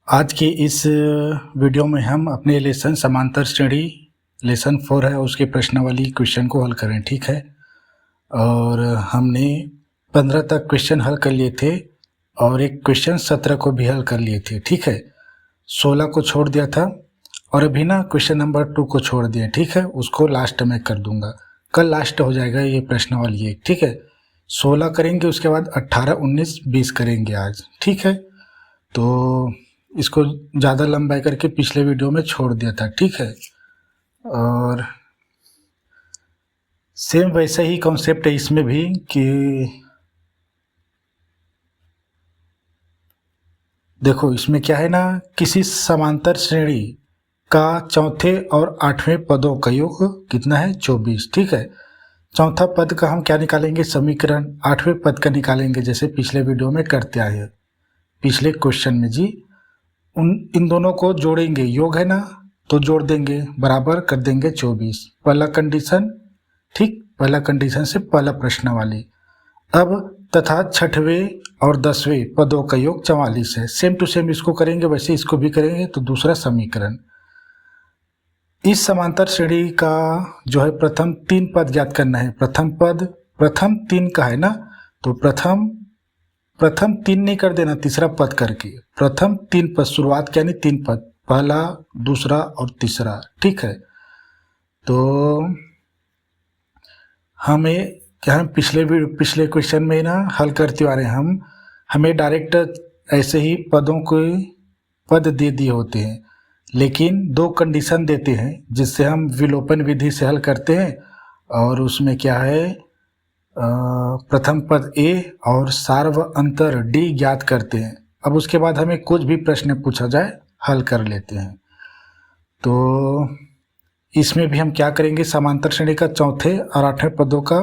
आज की इस वीडियो में हम अपने लेसन समांतर श्रेणी लेसन 4 है उसके प्रश्नावली क्वेश्चन को हल करें। ठीक है, और हमने 15 तक क्वेश्चन हल कर लिए थे और एक क्वेश्चन 17 को भी हल कर लिए थे। ठीक है, 16 को छोड़ दिया था और अभी ना क्वेश्चन नंबर 2 को छोड़ दिया। ठीक है, उसको लास्ट में कर दूंगा, कल लास्ट हो जाएगा ये प्रश्नावली एक। ठीक है, 16 करेंगे, उसके बाद 18, 19, 20 करेंगे आज। ठीक है, तो इसको ज़्यादा लंबाई करके पिछले वीडियो में छोड़ दिया था। ठीक है, और सेम वैसा ही कॉन्सेप्ट है इसमें भी कि देखो इसमें क्या है ना, किसी समांतर श्रेणी का चौथे और 8वें पदों का योग कितना है, 24। ठीक है, चौथा पद का हम क्या निकालेंगे, समीकरण। 8वें पद का निकालेंगे जैसे पिछले वीडियो में करते आए हैं, पिछले क्वेश्चन में जी। इन दोनों को जोड़ेंगे, योग है ना, तो जोड़ देंगे, बराबर कर देंगे 24। पहला कंडीशन, ठीक, पहला कंडीशन से पहला प्रश्नावली। अब तथा 6वें और 10वें पदों का योग 44 है। सेम टू सेम इसको करेंगे, वैसे इसको भी करेंगे। तो दूसरा समीकरण, इस समांतर श्रेणी का जो है प्रथम 3 पद ज्ञात करना है। प्रथम पद, प्रथम 3 का है ना, तो प्रथम 3 नहीं कर देना, तीसरा पद करके। प्रथम 3 पद, शुरुआत के यानी 3 पद, पहला, दूसरा और तीसरा। ठीक है, तो हमें क्या, हम पिछले क्वेश्चन में ना हल करते आ रहे हैं, हमें डायरेक्ट ऐसे ही पदों को पद दे दिए होते हैं, लेकिन 2 कंडीशन देते हैं जिससे हम विलोपन विधि से हल करते हैं। और उसमें क्या है, प्रथम पद ए और सार्व अंतर डी ज्ञात करते हैं। अब उसके बाद हमें कुछ भी प्रश्न पूछा जाए हल कर लेते हैं। तो इसमें भी हम क्या करेंगे, समांतर श्रेणी का चौथे और 8वें पदों का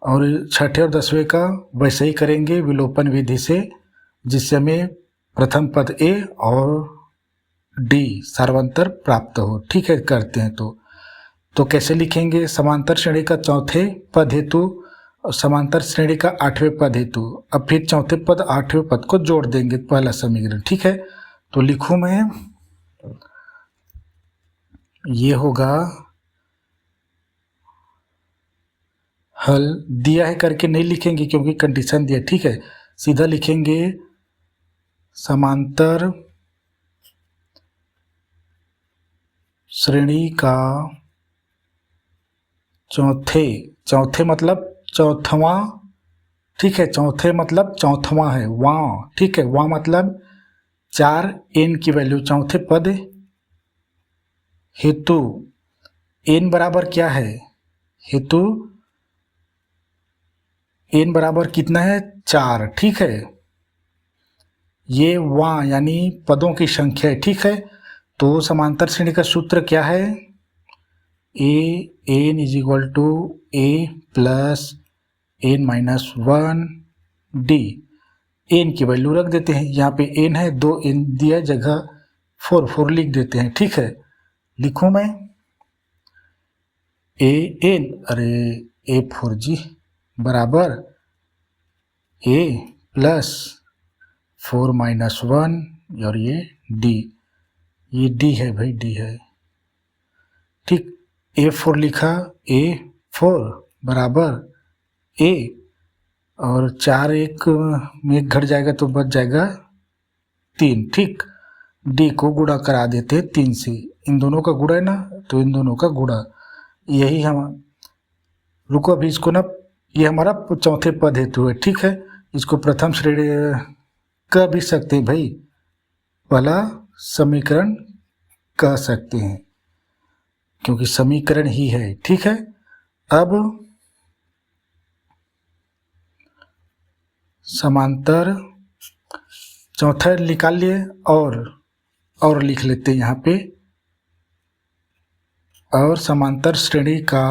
और 6ठे और 10वें का वैसे ही करेंगे विलोपन विधि से, जिससे हमें प्रथम पद ए और डी सार्वंतर प्राप्त हो। ठीक है, करते हैं। तो कैसे लिखेंगे, समांतर श्रेणी का चौथे पद हेतु और समांतर श्रेणी का 8वें पद हेतु। अब फिर चौथे पद 8वें पद को जोड़ देंगे, पहला समीकरण। ठीक है, तो लिखूं मैं, ये होगा, हल दिया है करके नहीं लिखेंगे क्योंकि कंडीशन दिया। ठीक है, सीधा लिखेंगे समांतर श्रेणी का चौथे मतलब चौथवा। ठीक है, चौथे मतलब चौथवा है, वहाँ। ठीक है, वहाँ मतलब 4 n की वैल्यू चौथे पद हेतु। n बराबर क्या है, हेतु n बराबर कितना है, 4। ठीक है, ये वहाँ यानी पदों की संख्या है। ठीक है, तो समांतर श्रेणी का सूत्र क्या है, n is equal to a plus n minus 1 d। n की वैल्यू रख देते हैं, यहाँ पे n है, 2 n दिया जगह 4 लिख देते हैं। ठीक है, लिखूं मैं an, अरे a4 जी, बराबर a प्लस 4 माइनस 1 और ये d है भाई, d है। ठीक, a4 लिखा, a4 बराबर a और 4 एक में घट जाएगा तो बच जाएगा 3। ठीक, d को गुणा करा देते हैं 3 से, इन दोनों का गुणा है ना, तो इन दोनों का गुणा। यही हम, रुको अभी इसको ना, ये हमारा चौथे पद हेतु है। ठीक है, इसको प्रथम श्रेणी कह भी सकते हैं भाई, पहला समीकरण कह सकते हैं क्योंकि समीकरण ही है। ठीक है, अब समांतर चौथा निकाल लिए और लिख लेते हैं यहाँ पे, और समांतर श्रेणी का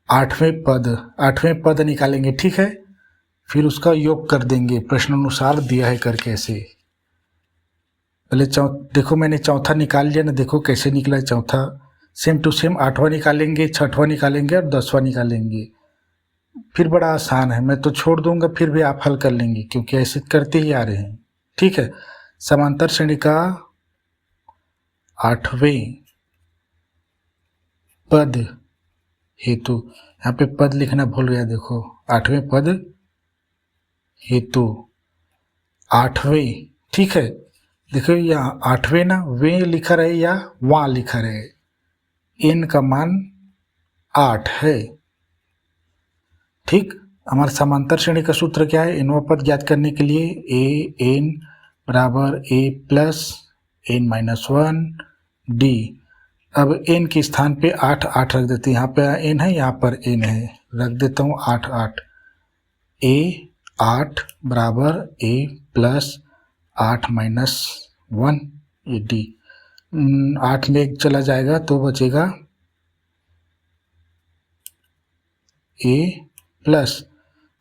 8वें पद निकालेंगे। ठीक है, फिर उसका योग कर देंगे प्रश्नानुसार दिया है करके ऐसे। पहले देखो मैंने चौथा निकाल लिया ना, देखो कैसे निकला है चौथा। सेम टू सेम 8वां निकालेंगे, 6वां निकालेंगे और 10वां निकालेंगे। फिर बड़ा आसान है, मैं तो छोड़ दूंगा फिर भी आप हल कर लेंगे क्योंकि ऐसे करते ही आ रहे हैं। ठीक है, समांतर श्रेणी का 8वें पद हेतु, यहाँ पे पद लिखना भूल गया, देखो 8वें पद हेतु 8वें। ठीक है, देखो यहाँ 8वें ना वे लिखा रहे या वहाँ लिखा रहे, एन का मान 8 है। ठीक, हमारे समांतर श्रेणी का सूत्र क्या है, एनवा पद ज्ञात करने के लिए ए एन बराबर A plus N minus 1 D. अब एन के स्थान पे 8 8 रख देते हैं, यहाँ पे एन है यहाँ पर एन है, रख देता हूँ 8 8। ए 8 बराबर ए प्लस 8 माइनस 1 ये डी। 8 में एक चला जाएगा तो बचेगा ए प्लस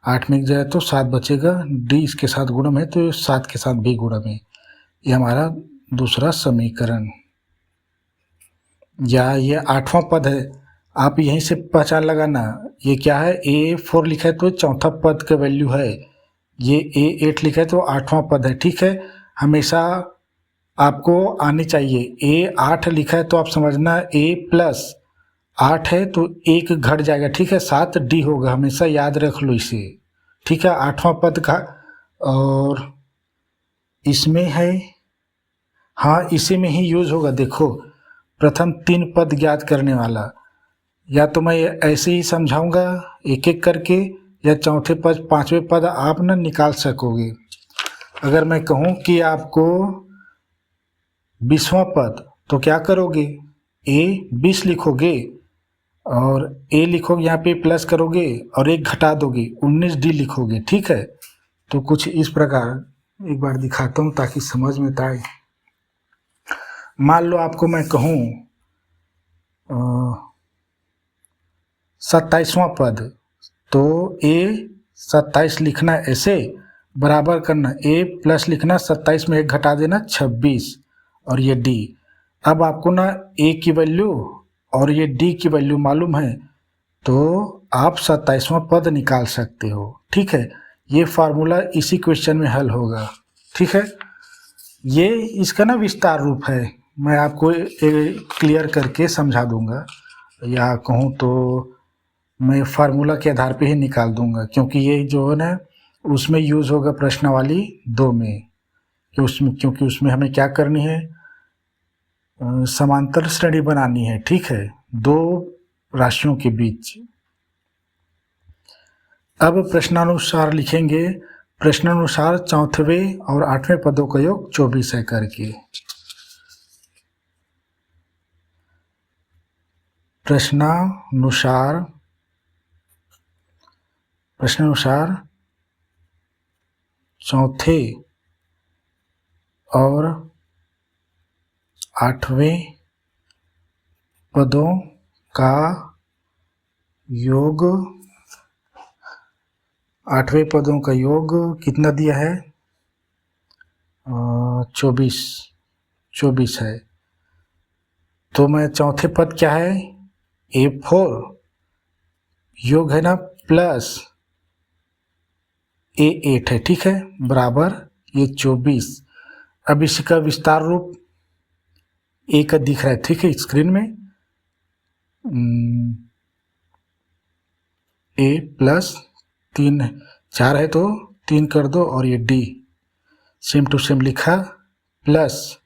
8 में एक जाए तो 7 बचेगा, डी इसके साथ गुणम है तो 7 के साथ भी गुणम है। ये हमारा दूसरा समीकरण, या ये 8वां पद है, आप यहीं से पहचान लगाना ये क्या है, A4 लिखा है तो चौथा पद का वैल्यू है, ये A8 लिखा है तो 8वां पद है। ठीक है, हमेशा आपको आनी चाहिए, A8 लिखा है तो आप समझना A प्लस 8 है तो एक घट जाएगा। ठीक है, 7 डी होगा, हमेशा याद रख लो इसे। ठीक है, 8वां पद का, और इसमें है, हाँ इसी में ही यूज होगा। देखो प्रथम 3 पद ज्ञात करने वाला, या तो मैं ऐसे ही समझाऊंगा एक एक करके, या चौथे पद 5वें पद आप ना निकाल सकोगे। अगर मैं कहूँ कि आपको 20वां पद, तो क्या करोगे, ए 20 लिखोगे और ए लिखोगे, यहाँ पे प्लस करोगे और एक घटा दोगे, 19 डी लिखोगे। ठीक है, तो कुछ इस प्रकार एक बार दिखाता हूँ ताकि समझ में आए। मान लो आपको मैं कहूँ 27वां पद, तो ए 27 लिखना, ऐसे बराबर करना, ए प्लस लिखना, 27 में एक घटा देना 26 और ये डी। अब आपको ना ए की वैल्यू और ये डी की वैल्यू मालूम है तो आप 27वां पद निकाल सकते हो। ठीक है, ये फार्मूला इसी क्वेश्चन में हल होगा। ठीक है, ये इसका ना विस्तार रूप है, मैं आपको क्लियर करके समझा दूंगा, या कहूँ तो मैं फार्मूला के आधार पे ही निकाल दूंगा, क्योंकि ये जो है ना उसमें यूज़ होगा प्रश्नावली 2 में, क्योंकि उसमें हमें क्या करनी है, समांतर श्रेणी बनानी है। ठीक है, 2 राशियों के बीच। अब प्रश्नानुसार लिखेंगे, प्रश्नानुसार 4वें और 8वें पदों का योग 24 है करके। प्रश्नानुसार चौथे और 8वें पदों का योग, 8वें पदों का योग कितना दिया है, 24 है। तो मैं चौथे पद क्या है, A4 योग है ना प्लस A8 है। ठीक है, बराबर ये 24। अब इसका विस्तार रूप ए का दिख रहा है। ठीक है, स्क्रीन में ए प्लस 3 4 है तो 3 कर दो और ये डी सेम टू सेम लिखा, प्लस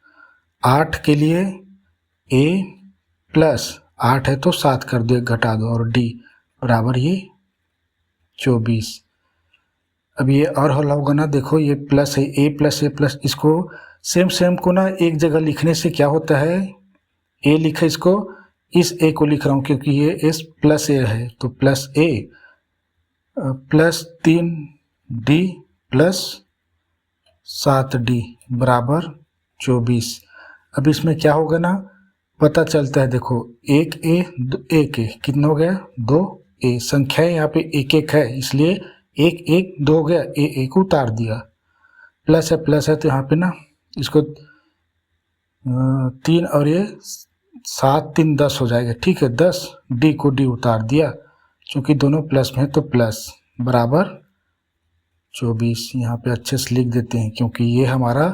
8 के लिए ए प्लस 8 है तो 7 कर दो, एक घटा दो और डी बराबर ये 24। अब ये और हल होगा ना, देखो ये प्लस है, ए प्लस, इसको सेम को ना एक जगह लिखने से क्या होता है, ए लिखा, इसको इस ए को लिख रहा हूँ क्योंकि ये एस प्लस ए है, तो प्लस ए प्लस 3 डी प्लस 7 डी बराबर 24। अब इसमें क्या होगा ना, पता चलता है, देखो एक ए कितना हो गया, 2 ए, संख्याएं यहाँ पे एक एक है इसलिए 1 2 हो गया, एक उतार दिया, प्लस है तो यहाँ पे ना इसको 3 और ये 7 3 10 हो जाएगा। ठीक है, 10 डी को डी उतार दिया, चूँकि दोनों प्लस में है तो प्लस बराबर 24। यहाँ पे अच्छे से लिख देते हैं क्योंकि ये हमारा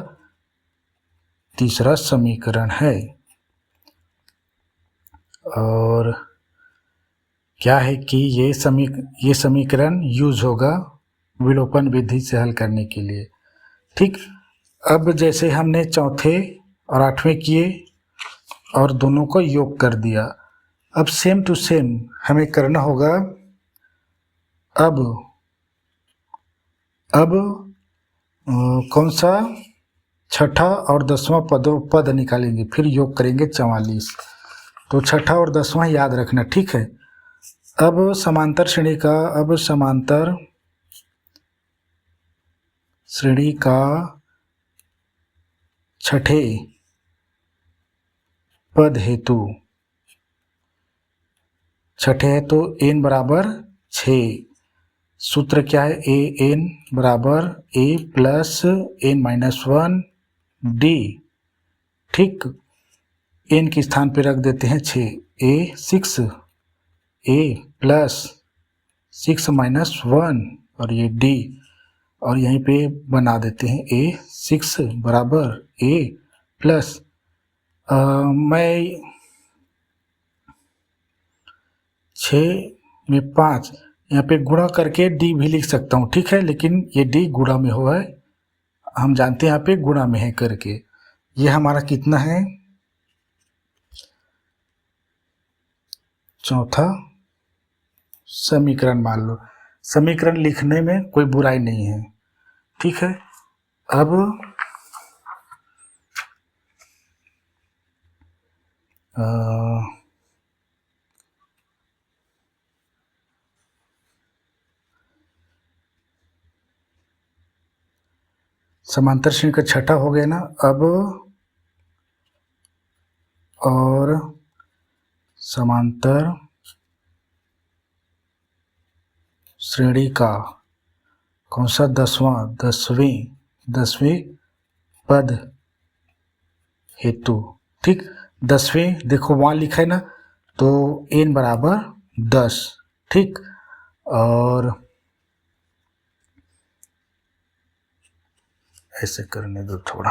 तीसरा समीकरण है। और क्या है कि ये समीकरण यूज होगा विलोपन विधि से हल करने के लिए। ठीक, अब जैसे हमने चौथे और आठवें किए और दोनों को योग कर दिया, अब सेम टू सेम हमें करना होगा। अब कौन सा छठा और 10वां पद निकालेंगे, फिर योग करेंगे 44। तो छठा और 10वां याद रखना, ठीक है। अब समांतर श्रेणी का छठे पद हेतु छठे है तो n बराबर 6। सूत्र क्या है, ए एन बराबर A plus N minus 1 D. ठीक, n के स्थान पे रख देते हैं 6, ए 6 ए प्लस 6 माइनस 1 और ये d, और यहीं पे बना देते हैं ए 6 बराबर ए प्लस मैं 6 में 5 यहाँ पे गुणा करके d भी लिख सकता हूँ, ठीक है, लेकिन ये d गुणा में हो है, हम जानते हैं यहाँ पे गुणा में है करके। ये हमारा कितना है, चौथा समीकरण मान लो। समीकरण लिखने में कोई बुराई नहीं है, ठीक है। अब समांतर श्रेणी का छठा हो गया ना। अब और समांतर श्रेणी का कौन सा, 10वें पद हेतु। ठीक, 10वें देखो वहाँ लिखा है ना, तो n बराबर 10। ठीक, और ऐसे करने दो थोड़ा।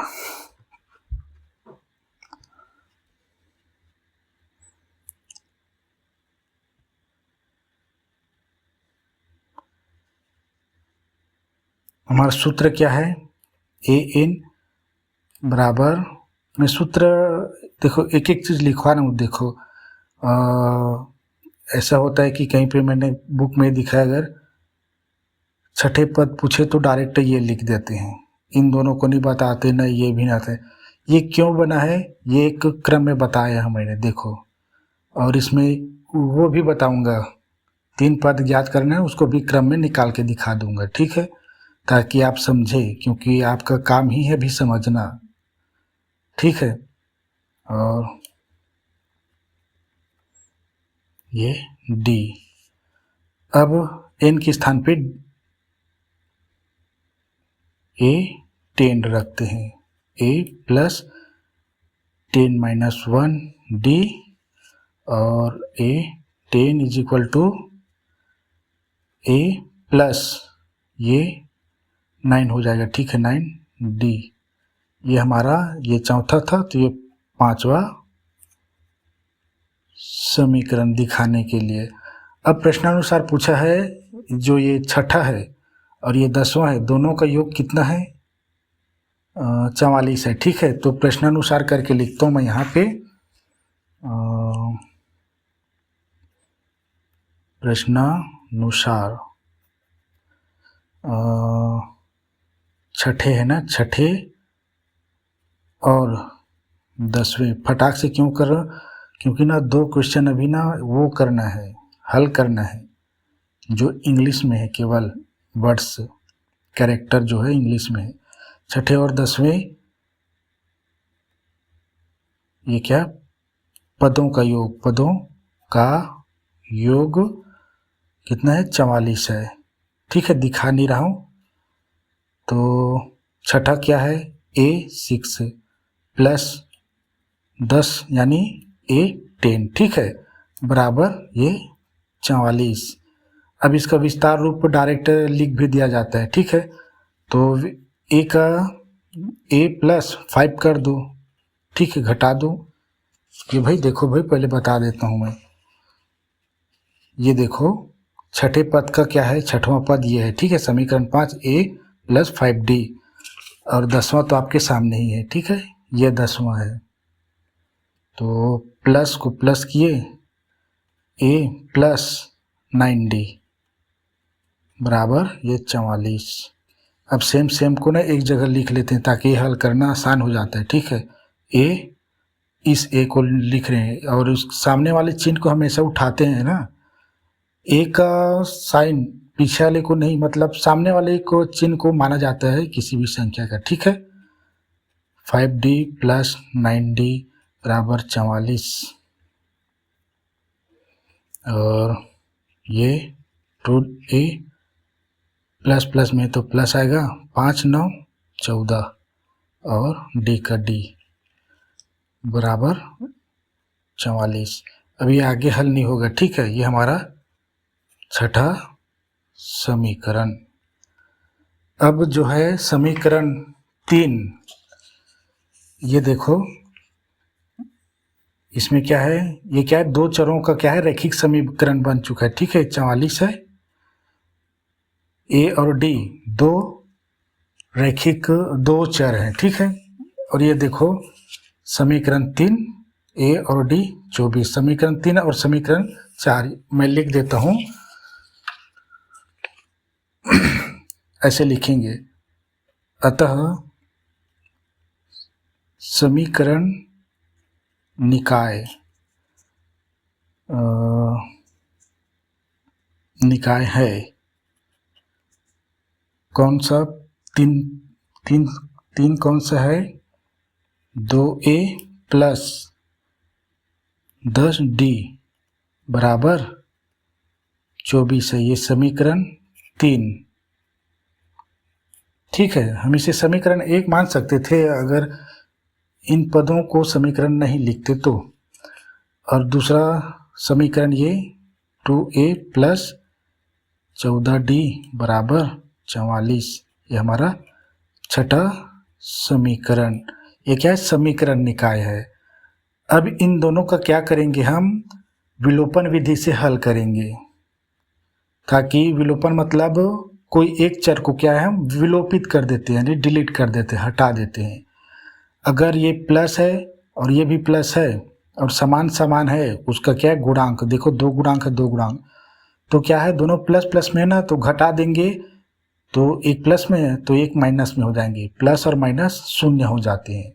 हमारा सूत्र क्या है, ए एन बराबर, मैं सूत्र देखो एक एक चीज़ लिखवा रहा हूँ। देखो ऐसा होता है कि कहीं पे मैंने बुक में दिखाया, अगर छठे पद पूछे तो डायरेक्ट ये लिख देते हैं, इन दोनों को नहीं बताते, ना ये भी ना आते। ये क्यों बना है, ये एक क्रम में बताया है मैंने, देखो। और इसमें वो भी बताऊंगा, 3 पद याद करना है, उसको भी क्रम में निकाल के दिखा दूंगा, ठीक है, ताकि आप समझे, क्योंकि आपका काम ही है भी समझना, ठीक है। और ये डी, अब n के स्थान पे ए 10 रखते हैं, ए प्लस 10 माइनस 1 डी, और a 10 is equal to a plus ये 9 हो जाएगा, ठीक है, 9 डी। ये हमारा ये चौथा था, तो ये 5वां समीकरण दिखाने के लिए। अब प्रश्नानुसार पूछा है, जो ये छठा है और ये 10वां है, दोनों का योग कितना है, 44 है, ठीक है। तो प्रश्नानुसार करके लिखता हूँ मैं यहाँ पे, प्रश्नानुसार छठे है ना, छठे और 10वें फटाक से क्यों कर रहा हूँ, क्योंकि ना 2 क्वेश्चन अभी ना वो करना है, हल करना है, जो इंग्लिश में है, केवल वर्ड्स कैरेक्टर जो है इंग्लिश में है। छठे और 10वें ये क्या, पदों का योग कितना है, 44 है, ठीक है, दिखा नहीं रहा हूँ। तो छठा क्या है, ए 6 प्लस 10 यानी ए 10, ठीक है, बराबर ये 44। अब इसका विस्तार रूप डायरेक्ट लिख भी दिया जाता है, ठीक है। तो ए का ए प्लस 5 कर दो, ठीक है, घटा दो। ये भाई देखो भाई, पहले बता देता हूँ मैं, ये देखो छठे पद का क्या है, छठवां पद ये है, ठीक है। समीकरण 5 ए प्लस 5d, और 10वां तो आपके सामने ही है, ठीक है, ये 10वां है। तो प्लस को प्लस किए, ए प्लस 9d बराबर ये 44। अब सेम को ना एक जगह लिख लेते हैं ताकि हल करना आसान हो जाता है, ठीक है। ए, इस ए को लिख रहे हैं और उस सामने वाले चिन्ह को हमेशा उठाते हैं ना। ए का साइन पीछे वाले को नहीं, मतलब सामने वाले को चिन्ह को माना जाता है किसी भी संख्या का, ठीक है। 5d प्लस 9d बराबर 44, और ये 2a प्लस प्लस में तो प्लस आएगा, 5 9 14, और d का d बराबर 44। अभी आगे हल नहीं होगा, ठीक है। ये हमारा छठा समीकरण। अब जो है समीकरण 3, ये देखो इसमें क्या है, ये क्या है, दो चरों का क्या है, रैखिक समीकरण बन चुका है, ठीक है। 44 है, ए और डी दो रैखिक दो चर हैं, ठीक है। और ये देखो समीकरण 3 ए और डी 24, समीकरण 3 और समीकरण 4 मैं लिख देता हूँ, ऐसे लिखेंगे। अतः समीकरण निकाय है कौन सा, तीन कौन सा है, 2a प्लस 10d बराबर 24 है, ये समीकरण 3, ठीक है। हम इसे समीकरण 1 मान सकते थे अगर इन पदों को समीकरण नहीं लिखते तो। और दूसरा समीकरण ये 2a प्लस 14d बराबर 44, ये हमारा छठा समीकरण। ये क्या है, समीकरण निकाय है। अब इन दोनों का क्या करेंगे, हम विलोपन विधि से हल करेंगे, ताकि विलोपन मतलब कोई एक चर को क्या है, हम विलोपित कर देते हैं, यानी डिलीट कर देते हैं, हटा देते हैं। अगर ये प्लस है और ये भी प्लस है और समान है, उसका क्या है, गुणांक देखो, 2 गुणांक है, 2 गुणांक, तो क्या है, दोनों प्लस प्लस में ना, तो घटा देंगे, तो एक प्लस में है तो एक माइनस में हो जाएंगे, प्लस और माइनस शून्य हो जाते हैं,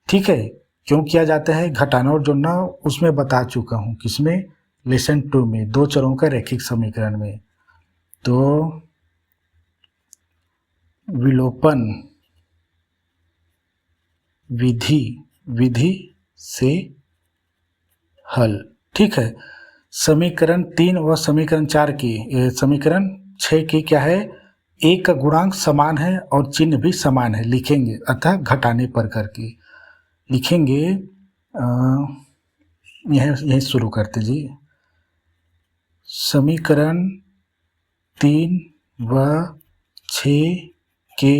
ठीक है। क्यों किया जाता है, घटाना और जोड़ना, उसमें बता चुका हूँ, किसमें, लेसन 2 में, दो चरों का रैखिक समीकरण में। तो विलोपन विधि से हल, ठीक है। समीकरण 3 व समीकरण 4 की, समीकरण 6 की क्या है, एक का गुणांक समान है और चिन्ह भी समान है, लिखेंगे, अतः घटाने पर करके लिखेंगे। यहीं शुरू करते जी। समीकरण 3 व 6 के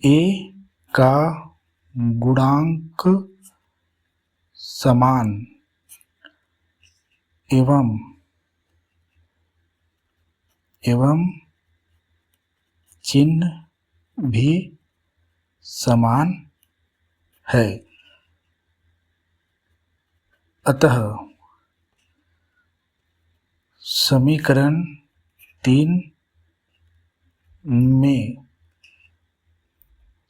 ए का गुणांक समान एवं चिन्ह भी समान है, अतः समीकरण 3 में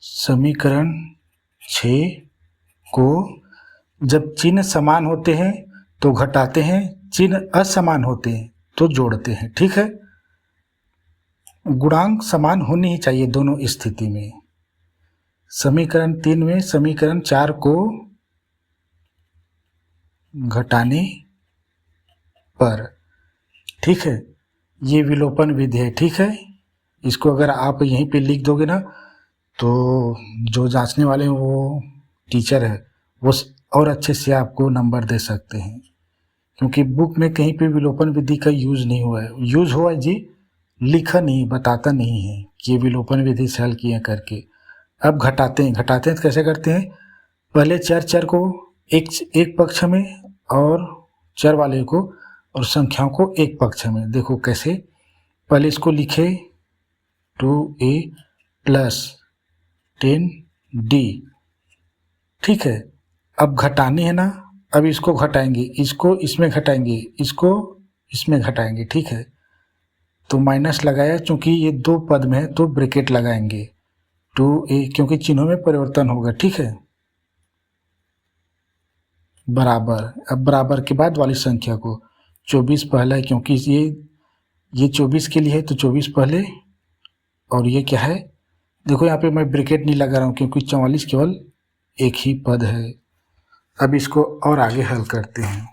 समीकरण 6 को जब चिन्ह समान होते हैं तो घटाते हैं, चिन्ह असमान होते हैं तो जोड़ते हैं, ठीक है। गुणांक समान होनी ही चाहिए दोनों स्थिति में। समीकरण 3 में समीकरण 4 को घटाने पर, ठीक है, ये विलोपन विधि है, ठीक है। इसको अगर आप यहीं पे लिख दोगे ना, तो जो जांचने वाले हैं वो टीचर है, वो और अच्छे से आपको नंबर दे सकते हैं। क्योंकि बुक में कहीं पे विलोपन विधि का यूज नहीं हुआ है। यूज हुआ है जी, लिखा नहीं, बताता नहीं है कि ये विलोपन विधि से हल किए करके। अब घटाते हैं तो कैसे करते हैं, पहले चर को एक पक्ष में और चर वाले को और संख्याओं को एक पक्ष में। देखो कैसे, पहले इसको लिखे 2a प्लस 10d, ठीक है। अब घटानी है ना, अब इसको घटाएंगे, इसको इसमें घटाएंगे, इसको इसमें घटाएंगे, ठीक है। तो माइनस लगाया, चूंकि ये दो पद में है तो ब्रैकेट लगाएंगे 2a, क्योंकि चिन्हों में परिवर्तन होगा, ठीक है। बराबर, अब बराबर के बाद वाली संख्या को 24 पहला है, क्योंकि ये 24 के लिए है तो 24 पहले, और ये क्या है, देखो यहाँ पे मैं ब्रैकेट नहीं लगा रहा हूँ क्योंकि 44 केवल एक ही पद है। अब इसको और आगे हल करते हैं।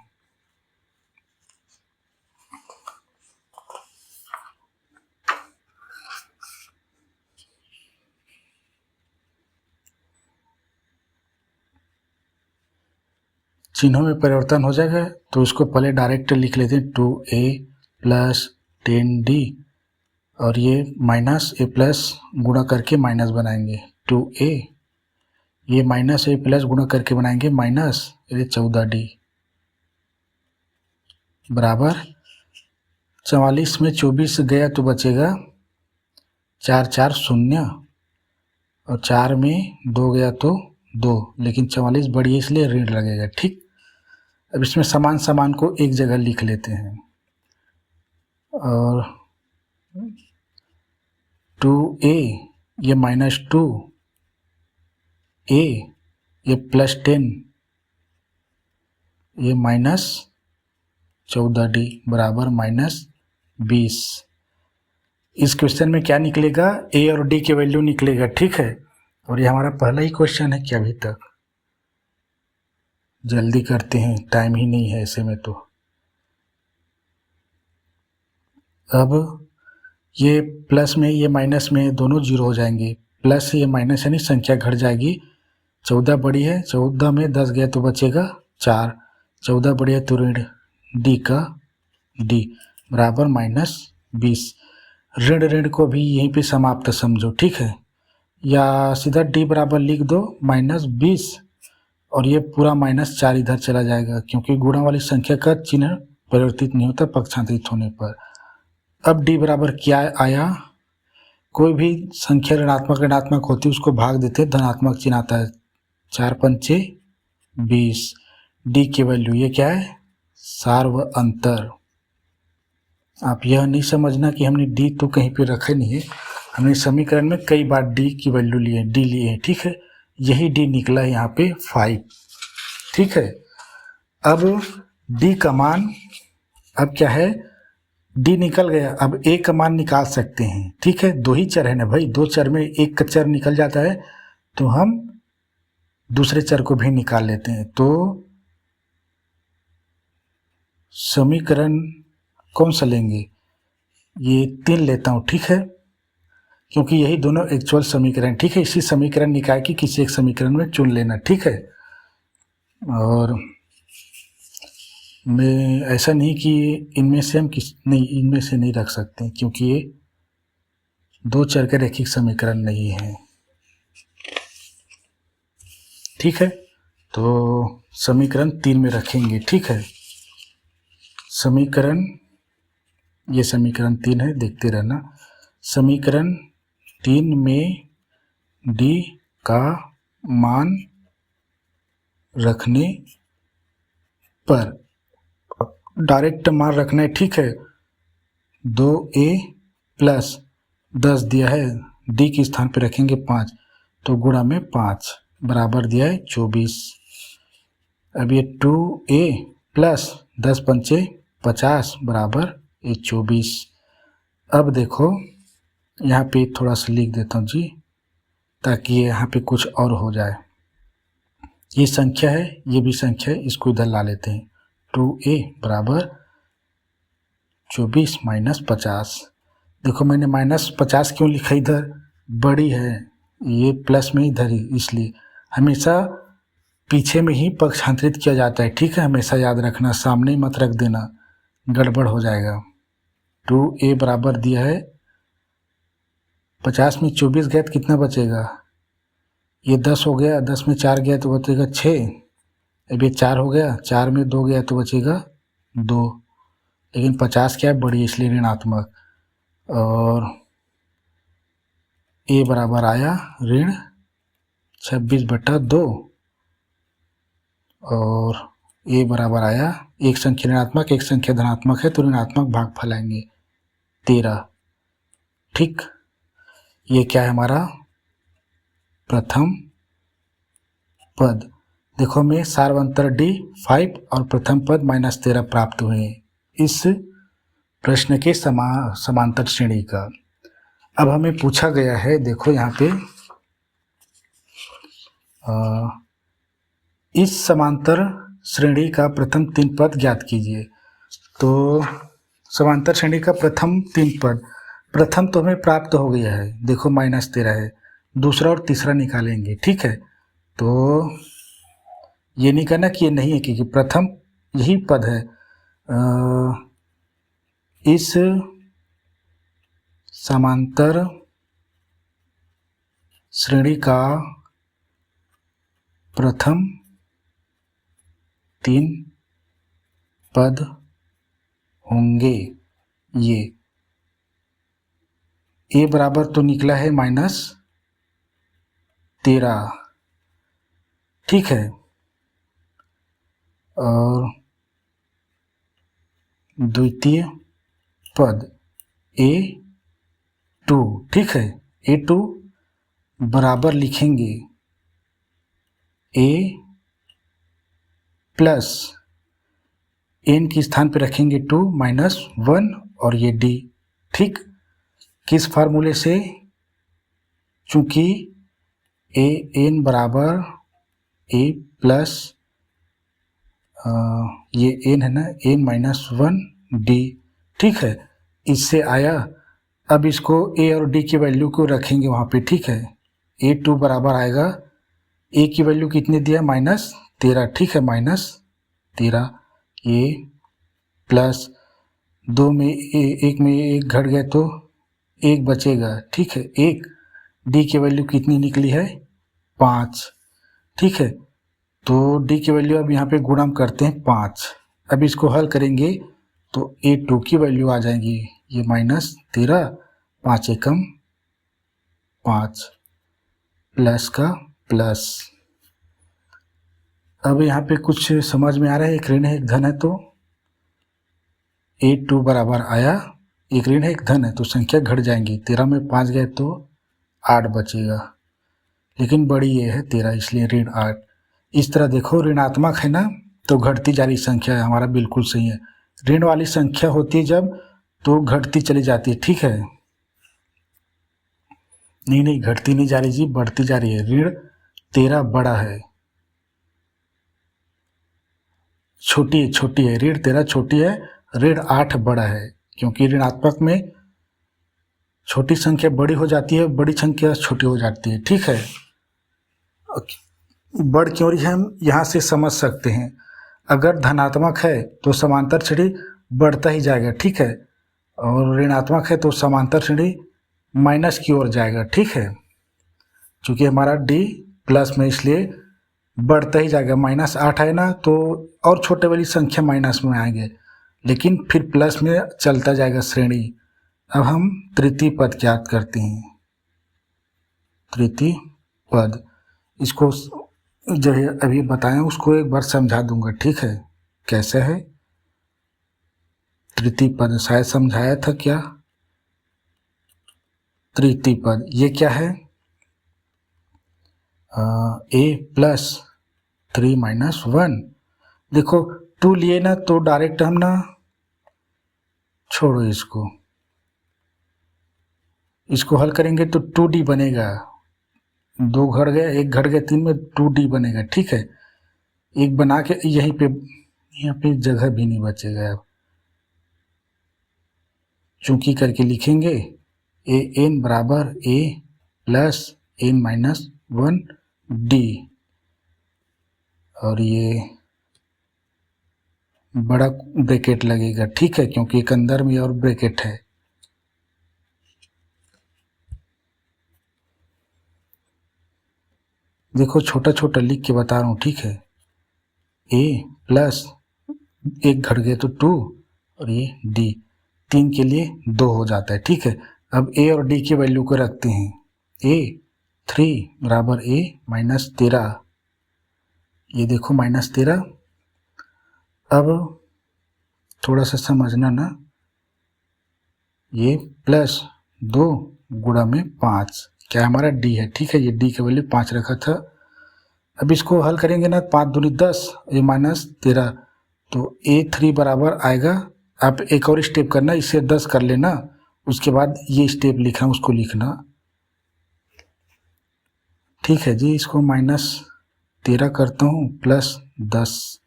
चिन्हों में परिवर्तन हो जाएगा तो इसको पहले डायरेक्ट लिख लेते हैं 2a प्लस 10d, और ये माइनस a प्लस गुणा करके माइनस बनाएंगे 2a, ये माइनस a प्लस गुणा करके बनाएंगे माइनस 14d, बराबर 44 में 24 गया तो बचेगा 4 4 0, और 4 में 2 गया तो 2, लेकिन 44 बढ़ी है इसलिए ऋण लगेगा, ठीक। अब इसमें समान समान को एक जगह लिख लेते हैं, और 2a ये माइनस 2a, ये प्लस 10, ये माइनस 14d बराबर माइनस 20। इस क्वेश्चन में क्या निकलेगा, a और d के वैल्यू निकलेगा, ठीक है। और ये हमारा पहला ही क्वेश्चन है कि अभी तक, जल्दी करते हैं, टाइम ही नहीं है ऐसे में तो। अब ये प्लस में ये माइनस में दोनों जीरो हो जाएंगे, प्लस ये माइनस यानी संख्या घट जाएगी। 14 बड़ी है, 14 में 10 गया तो बचेगा 4, 14 बड़ी है तो ऋण d का d बराबर माइनस 20। ऋण ऋण को भी यहीं पे समाप्त समझो, ठीक है, या सीधा d बराबर लिख दो माइनस 20, और ये पूरा माइनस 4 इधर चला जाएगा, क्योंकि गुणा वाली संख्या का चिन्ह परिवर्तित नहीं होता पक्षांतरित होने पर। अब d बराबर क्या आया, कोई भी संख्या ऋणात्मक होती है उसको भाग देते, धनात्मक चिन्ह आता है, 4 पंचे 20। d की वैल्यू ये क्या है, सार्व अंतर। आप यह नहीं समझना कि हमने d तो कहीं पे रखा नहीं है, हमने समीकरण में कई बार d की वैल्यू लिए हैं, ठीक है। यही d निकला है यहाँ पे 5, ठीक है। अब d का मान, अब क्या है, d निकल गया, अब a का मान निकाल सकते हैं, ठीक है। दो ही चर है ना भाई, दो चर में एक का चर निकल जाता है तो हम दूसरे चर को भी निकाल लेते हैं। तो समीकरण कौन सा लेंगे, ये 3 लेता हूँ, ठीक है, क्योंकि यही दोनों एक्चुअल समीकरण, ठीक है। इसी समीकरण निकाय की किसी एक समीकरण में चुन लेना, ठीक है। और मैं ऐसा नहीं कि इनमें से हम इनमें से नहीं रख सकते, क्योंकि ये दो चर के रैखिक समीकरण नहीं है, ठीक है। तो समीकरण 3 में रखेंगे, ठीक है। समीकरण, ये समीकरण 3 है, देखते रहना। समीकरण 3 में d का मान रखने पर, डायरेक्ट मान रखना है, ठीक है। 2a प्लस 10 दिया है, d के स्थान पे रखेंगे 5, तो गुणा में 5 बराबर दिया है 24। अब ये 2a प्लस 10 पंचे 50 बराबर ये 24। अब देखो यहाँ पे थोड़ा सा लिख देता हूँ जी, ताकि ये यहाँ पे कुछ और हो जाए। ये संख्या है, ये भी संख्या है, इसको इधर ला लेते हैं। 2a बराबर 24 माइनस 50। देखो मैंने माइनस 50 क्यों लिखा, इधर बड़ी है, ये प्लस में इधर ही, इसलिए हमेशा पीछे में ही पक्षांतरित किया जाता है, ठीक है, हमेशा याद रखना, सामने मत रख देना, गड़बड़ हो जाएगा। 2a बराबर दिया है 50 में 24 गया तो कितना बचेगा, ये 10 हो गया, 10 में 4 गया तो बचेगा 6, अब ये 4 हो गया, 4 में 2 गया तो बचेगा 2, लेकिन 50 क्या है, बड़ी, इसलिए ऋणात्मक। और a बराबर आया ऋण 26/2 और a बराबर आया, एक संख्या ऋणात्मक एक संख्या धनात्मक है तो ऋणात्मक भागफल आएंगे 13, ठीक। ये क्या है हमारा प्रथम पद। देखो हमें सार्वंतर D 5 और प्रथम पद -13 प्राप्त हुए इस प्रश्न के समांतर श्रेणी का। अब हमें पूछा गया है, देखो यहाँ पे इस समांतर श्रेणी का प्रथम 3 पद ज्ञात कीजिए। तो समांतर श्रेणी का प्रथम 3 पद, प्रथम तो हमें प्राप्त हो गया है, देखो -13 है, दूसरा और तीसरा निकालेंगे, ठीक है। तो ये नहीं कहना कि ये नहीं है, क्योंकि प्रथम यही पद है। इस समांतर श्रेणी का प्रथम 3 पद होंगे ये। a बराबर तो निकला है -13, ठीक है, और द्वितीय पद a2, ठीक है, a2 बराबर लिखेंगे a प्लस n के स्थान पे रखेंगे 2 -1 और ये d, ठीक। किस फार्मूले से, चूंकि a n बराबर a प्लस ये n है ना, n -1 d, ठीक है, इससे आया। अब इसको a और d की वैल्यू को रखेंगे वहाँ पे, ठीक है। a2 बराबर आएगा, a की वैल्यू कितने दिया, -13, ठीक है, -13, ये प्लस 2 में 1 में 1 घट गया तो 1 बचेगा, ठीक है। 1 d की वैल्यू कितनी निकली है, 5, ठीक है। तो d की वैल्यू अब यहाँ पे गुणा करते हैं 5। अब इसको हल करेंगे तो a2 की वैल्यू आ जाएगी, ये -13, 5 एकम 5, प्लस का प्लस। अब यहाँ पे कुछ समझ में आ रहा है, एक ऋण है एक धन है, तो a2 बराबर आया, एक ऋण है एक धन है तो संख्या घट जाएंगी, 13 में 5 गए तो 8 बचेगा, लेकिन बड़ी ये है 13, इसलिए ऋण 8। इस तरह देखो ऋणात्मक है ना, तो घटती जा रही संख्या है, हमारा बिल्कुल सही है। ऋण वाली संख्या होती है जब, तो घटती चली जाती है, ठीक है। नहीं घटती नहीं जा रही जी, बढ़ती जा रही है। ऋण 13 बड़ा है, छोटी है, ऋण 13 छोटी है, ऋण 8 बड़ा है, क्योंकि ऋणात्मक में छोटी संख्या बड़ी हो जाती है, बड़ी संख्या छोटी हो जाती है, ठीक है। बढ़ क्यों रही है हम यहाँ से समझ सकते हैं। अगर धनात्मक है तो समांतर श्रेणी बढ़ता ही जाएगा, ठीक है, और ऋणात्मक है तो समांतर श्रेणी माइनस की ओर जाएगा, ठीक है। क्योंकि हमारा d प्लस में, इसलिए बढ़ता ही जाएगा। -8 है ना, तो और छोटे वाली संख्या माइनस में आएंगे, लेकिन फिर प्लस में चलता जाएगा श्रेणी। अब हम तृतीय पद ज्ञात करते हैं। तृतीय पद, इसको जो है अभी बताएं उसको एक बार समझा दूंगा, ठीक है, कैसे है तृतीय पद, शायद समझाया था क्या। तृतीय पद ये क्या है, a प्लस 3 -1। देखो 2 लिए ना, तो डायरेक्ट हम ना, छोड़ो इसको हल करेंगे तो 2d बनेगा, 2 घट गया, 1 घट गया, 3 में 2d बनेगा, ठीक है। एक बना के यहीं पे, यहाँ पे जगह भी नहीं बचेगा, अब चूंकि करके लिखेंगे a n बराबर a प्लस n -1 d, और ये बड़ा ब्रैकेट लगेगा, ठीक है, क्योंकि एक अंदर में और ब्रैकेट है। देखो छोटा छोटा लिख के बता रहा हूँ, ठीक है। ए प्लस एक घट गए तो 2 और ये डी, 3 के लिए 2 हो जाता है, ठीक है। अब ए और डी की वैल्यू को रखते हैं। ए 3 बराबर ए माइनस 13, ये देखो माइनस 13। अब थोड़ा सा समझना ना, ये प्लस 2 गुणा में 5, क्या हमारा डी है, ठीक है। ये डी की वैल्यू 5 रखा था। अब इसको हल करेंगे ना, 5 दूनी 10, ये माइनस 13, तो A3 बराबर आएगा। आप एक और स्टेप करना, इसे 10 कर लेना, उसके बाद ये स्टेप लिखना, उसको लिखना, ठीक है जी। इसको माइनस 13 करता हूँ प्लस 10,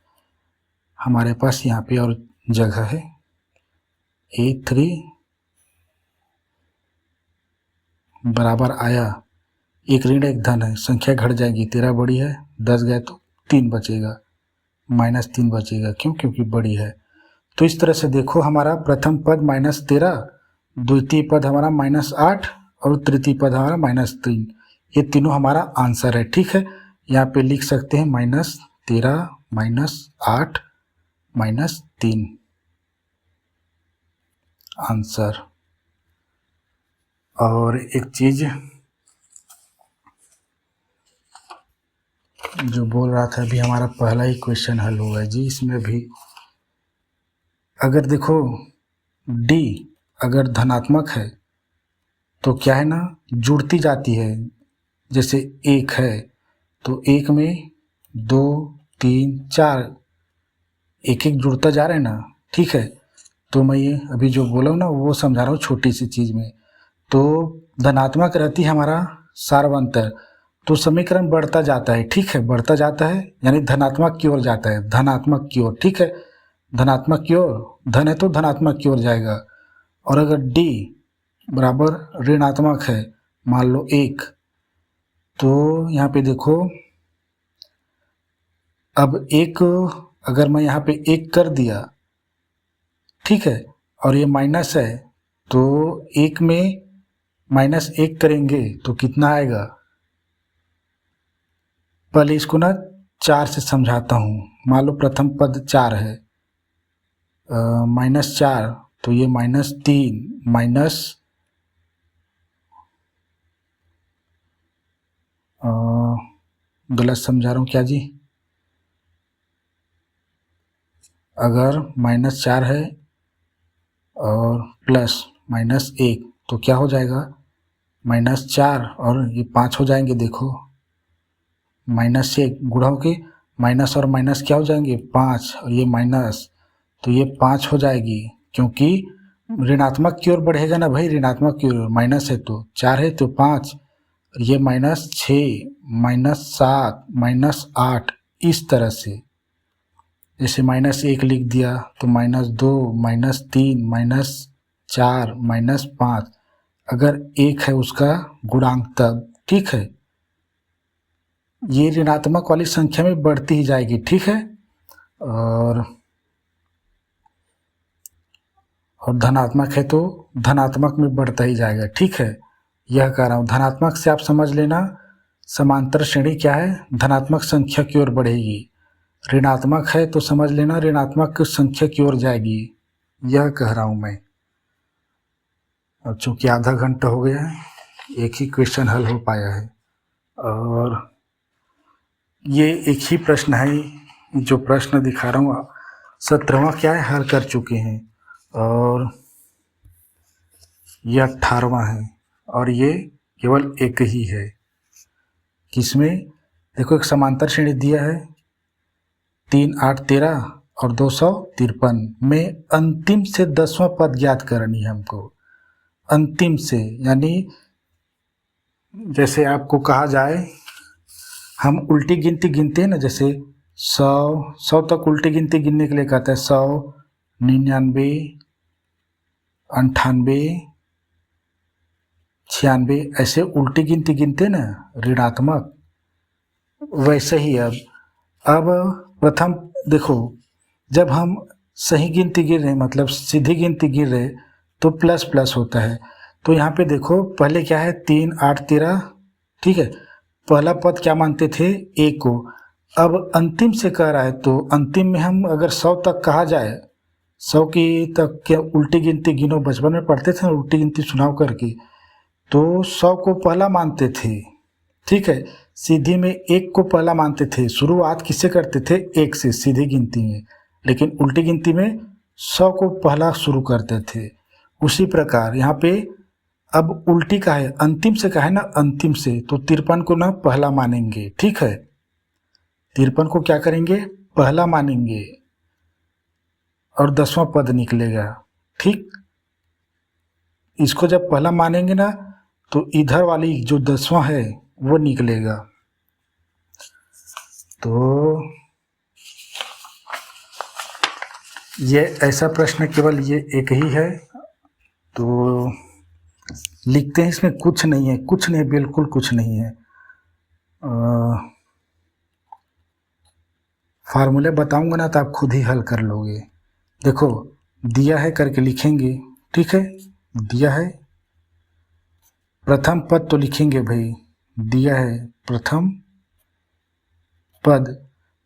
हमारे पास यहाँ पे और जगह है। A3 बराबर आया, एक ऋण एक धन है, संख्या घट जाएगी, 13 बड़ी है, 10 गए तो 3 बचेगा, माइनस 3 बचेगा, क्यों, क्योंकि बड़ी है। तो इस तरह से देखो, हमारा प्रथम पद माइनस 13, द्वितीय पद हमारा माइनस 8 और तृतीय पद हमारा माइनस 3, ये तीनों हमारा आंसर है, ठीक है। यहाँ पे लिख सकते हैं माइनस 13 माइनस 8 माइनस 3 आंसर। और एक चीज जो बोल रहा था अभी, हमारा पहला ही क्वेश्चन हल हुआ है जी। इसमें भी अगर देखो डी अगर धनात्मक है तो क्या है ना, जुड़ती जाती है। जैसे 1 है तो 1 में 2 3 4 एक एक जुड़ता जा रहा है ना, ठीक है। तो मैं ये अभी जो बोला हूँ ना, वो समझा रहा हूँ छोटी सी चीज़ में। तो धनात्मक रहती है हमारा सार्वंतर, तो समीकरण बढ़ता जाता है, ठीक है, बढ़ता जाता है, यानी धनात्मक की ओर जाता है, धनात्मक की ओर, ठीक है। धनात्मक की ओर, धन है तो धनात्मक की ओर जाएगा। और अगर डी बराबर ऋणात्मक है, मान लो 1, तो यहाँ पे देखो, अब एक अगर मैं यहाँ पे 1 कर दिया, ठीक है, और ये माइनस है, तो 1 में माइनस 1 करेंगे तो कितना आएगा। पहले इसको ना 4 से समझाता हूँ। मान लो प्रथम पद 4 है, माइनस 4, तो ये माइनस 3 माइनस गलत समझा रहा हूँ क्या जी। अगर माइनस 4 है और प्लस माइनस 1, तो क्या हो जाएगा, माइनस 4 और ये 5 हो जाएंगे। देखो माइनस से गुणा होके माइनस और माइनस क्या हो जाएंगे, 5, और ये माइनस, तो ये 5 हो जाएगी, क्योंकि ऋणात्मक की ओर बढ़ेगा ना भाई, ऋणात्मक की ओर। माइनस है तो 4 है तो 5, ये माइनस 6 माइनस 7 माइनस 8, इस तरह से। जैसे माइनस 1 लिख दिया तो माइनस 2 माइनस 3 माइनस 4 माइनस 5, अगर 1 है उसका गुणांक तब, ठीक है। ये ऋणात्मक वाली संख्या में बढ़ती ही जाएगी, ठीक है। और धनात्मक है तो धनात्मक में बढ़ता ही जाएगा, ठीक है। यह कह रहा हूँ, धनात्मक से आप समझ लेना समांतर श्रेणी क्या है, धनात्मक संख्या की ओर बढ़ेगी। ऋणात्मक है तो समझ लेना ऋणात्मक संख्या की ओर जाएगी, यह कह रहा हूँ मैं। अब चूंकि आधा घंटा हो गया है, एक ही क्वेश्चन हल हो पाया है, और ये एक ही प्रश्न है, जो प्रश्न दिखा रहा हूँ 17वां क्या है, हल कर चुके हैं, और यह 18वां है, और ये केवल एक ही है। किसमें, देखो एक समांतर श्रेणी दिया है 3 8 13 और 253 में अंतिम से 10वां पद ज्ञात करनी है हमको। अंतिम से यानी जैसे आपको कहा जाए, हम उल्टी गिनती गिनते हैं ना, जैसे 100 तक उल्टी गिनती गिनने के लिए कहता है 100 99 98 96, ऐसे उल्टी गिनती गिनते ना ऋणात्मक, वैसे ही अब प्रथम देखो, जब हम सही गिनती गिन रहे मतलब सीधी गिनती गिन रहे तो प्लस प्लस होता है। तो यहाँ पे देखो पहले क्या है 3 8 13, ठीक है। पहला पद क्या मानते थे 1 को, अब अंतिम से कह रहा है तो अंतिम में हम अगर 100 तक कहा जाए, 100 की तक क्या उल्टी गिनती गिनो, बचपन में पढ़ते थे उल्टी गिनती सुनाओ करके, तो 100 को पहला मानते थे, ठीक है। सीधी में 1 को पहला मानते थे, शुरुआत किससे करते थे 1 से सीधी गिनती में, लेकिन उल्टी गिनती में 100 को पहला शुरू करते थे। उसी प्रकार यहाँ पे अब उल्टी का है, अंतिम से का है ना, अंतिम से, तो 53 को ना पहला मानेंगे, ठीक है। 53 को क्या करेंगे पहला मानेंगे और 10वां पद निकलेगा, ठीक। इसको जब पहला मानेंगे ना तो इधर वाली जो 10वां है वो निकलेगा। तो ये ऐसा प्रश्न केवल ये एक ही है, तो लिखते हैं, इसमें कुछ नहीं है, कुछ नहीं, बिल्कुल कुछ नहीं है। फार्मूले बताऊंगा ना तो आप खुद ही हल कर लोगे। देखो दिया है करके लिखेंगे, ठीक है, दिया है। प्रथम पद तो लिखेंगे भाई, दिया है प्रथम पद।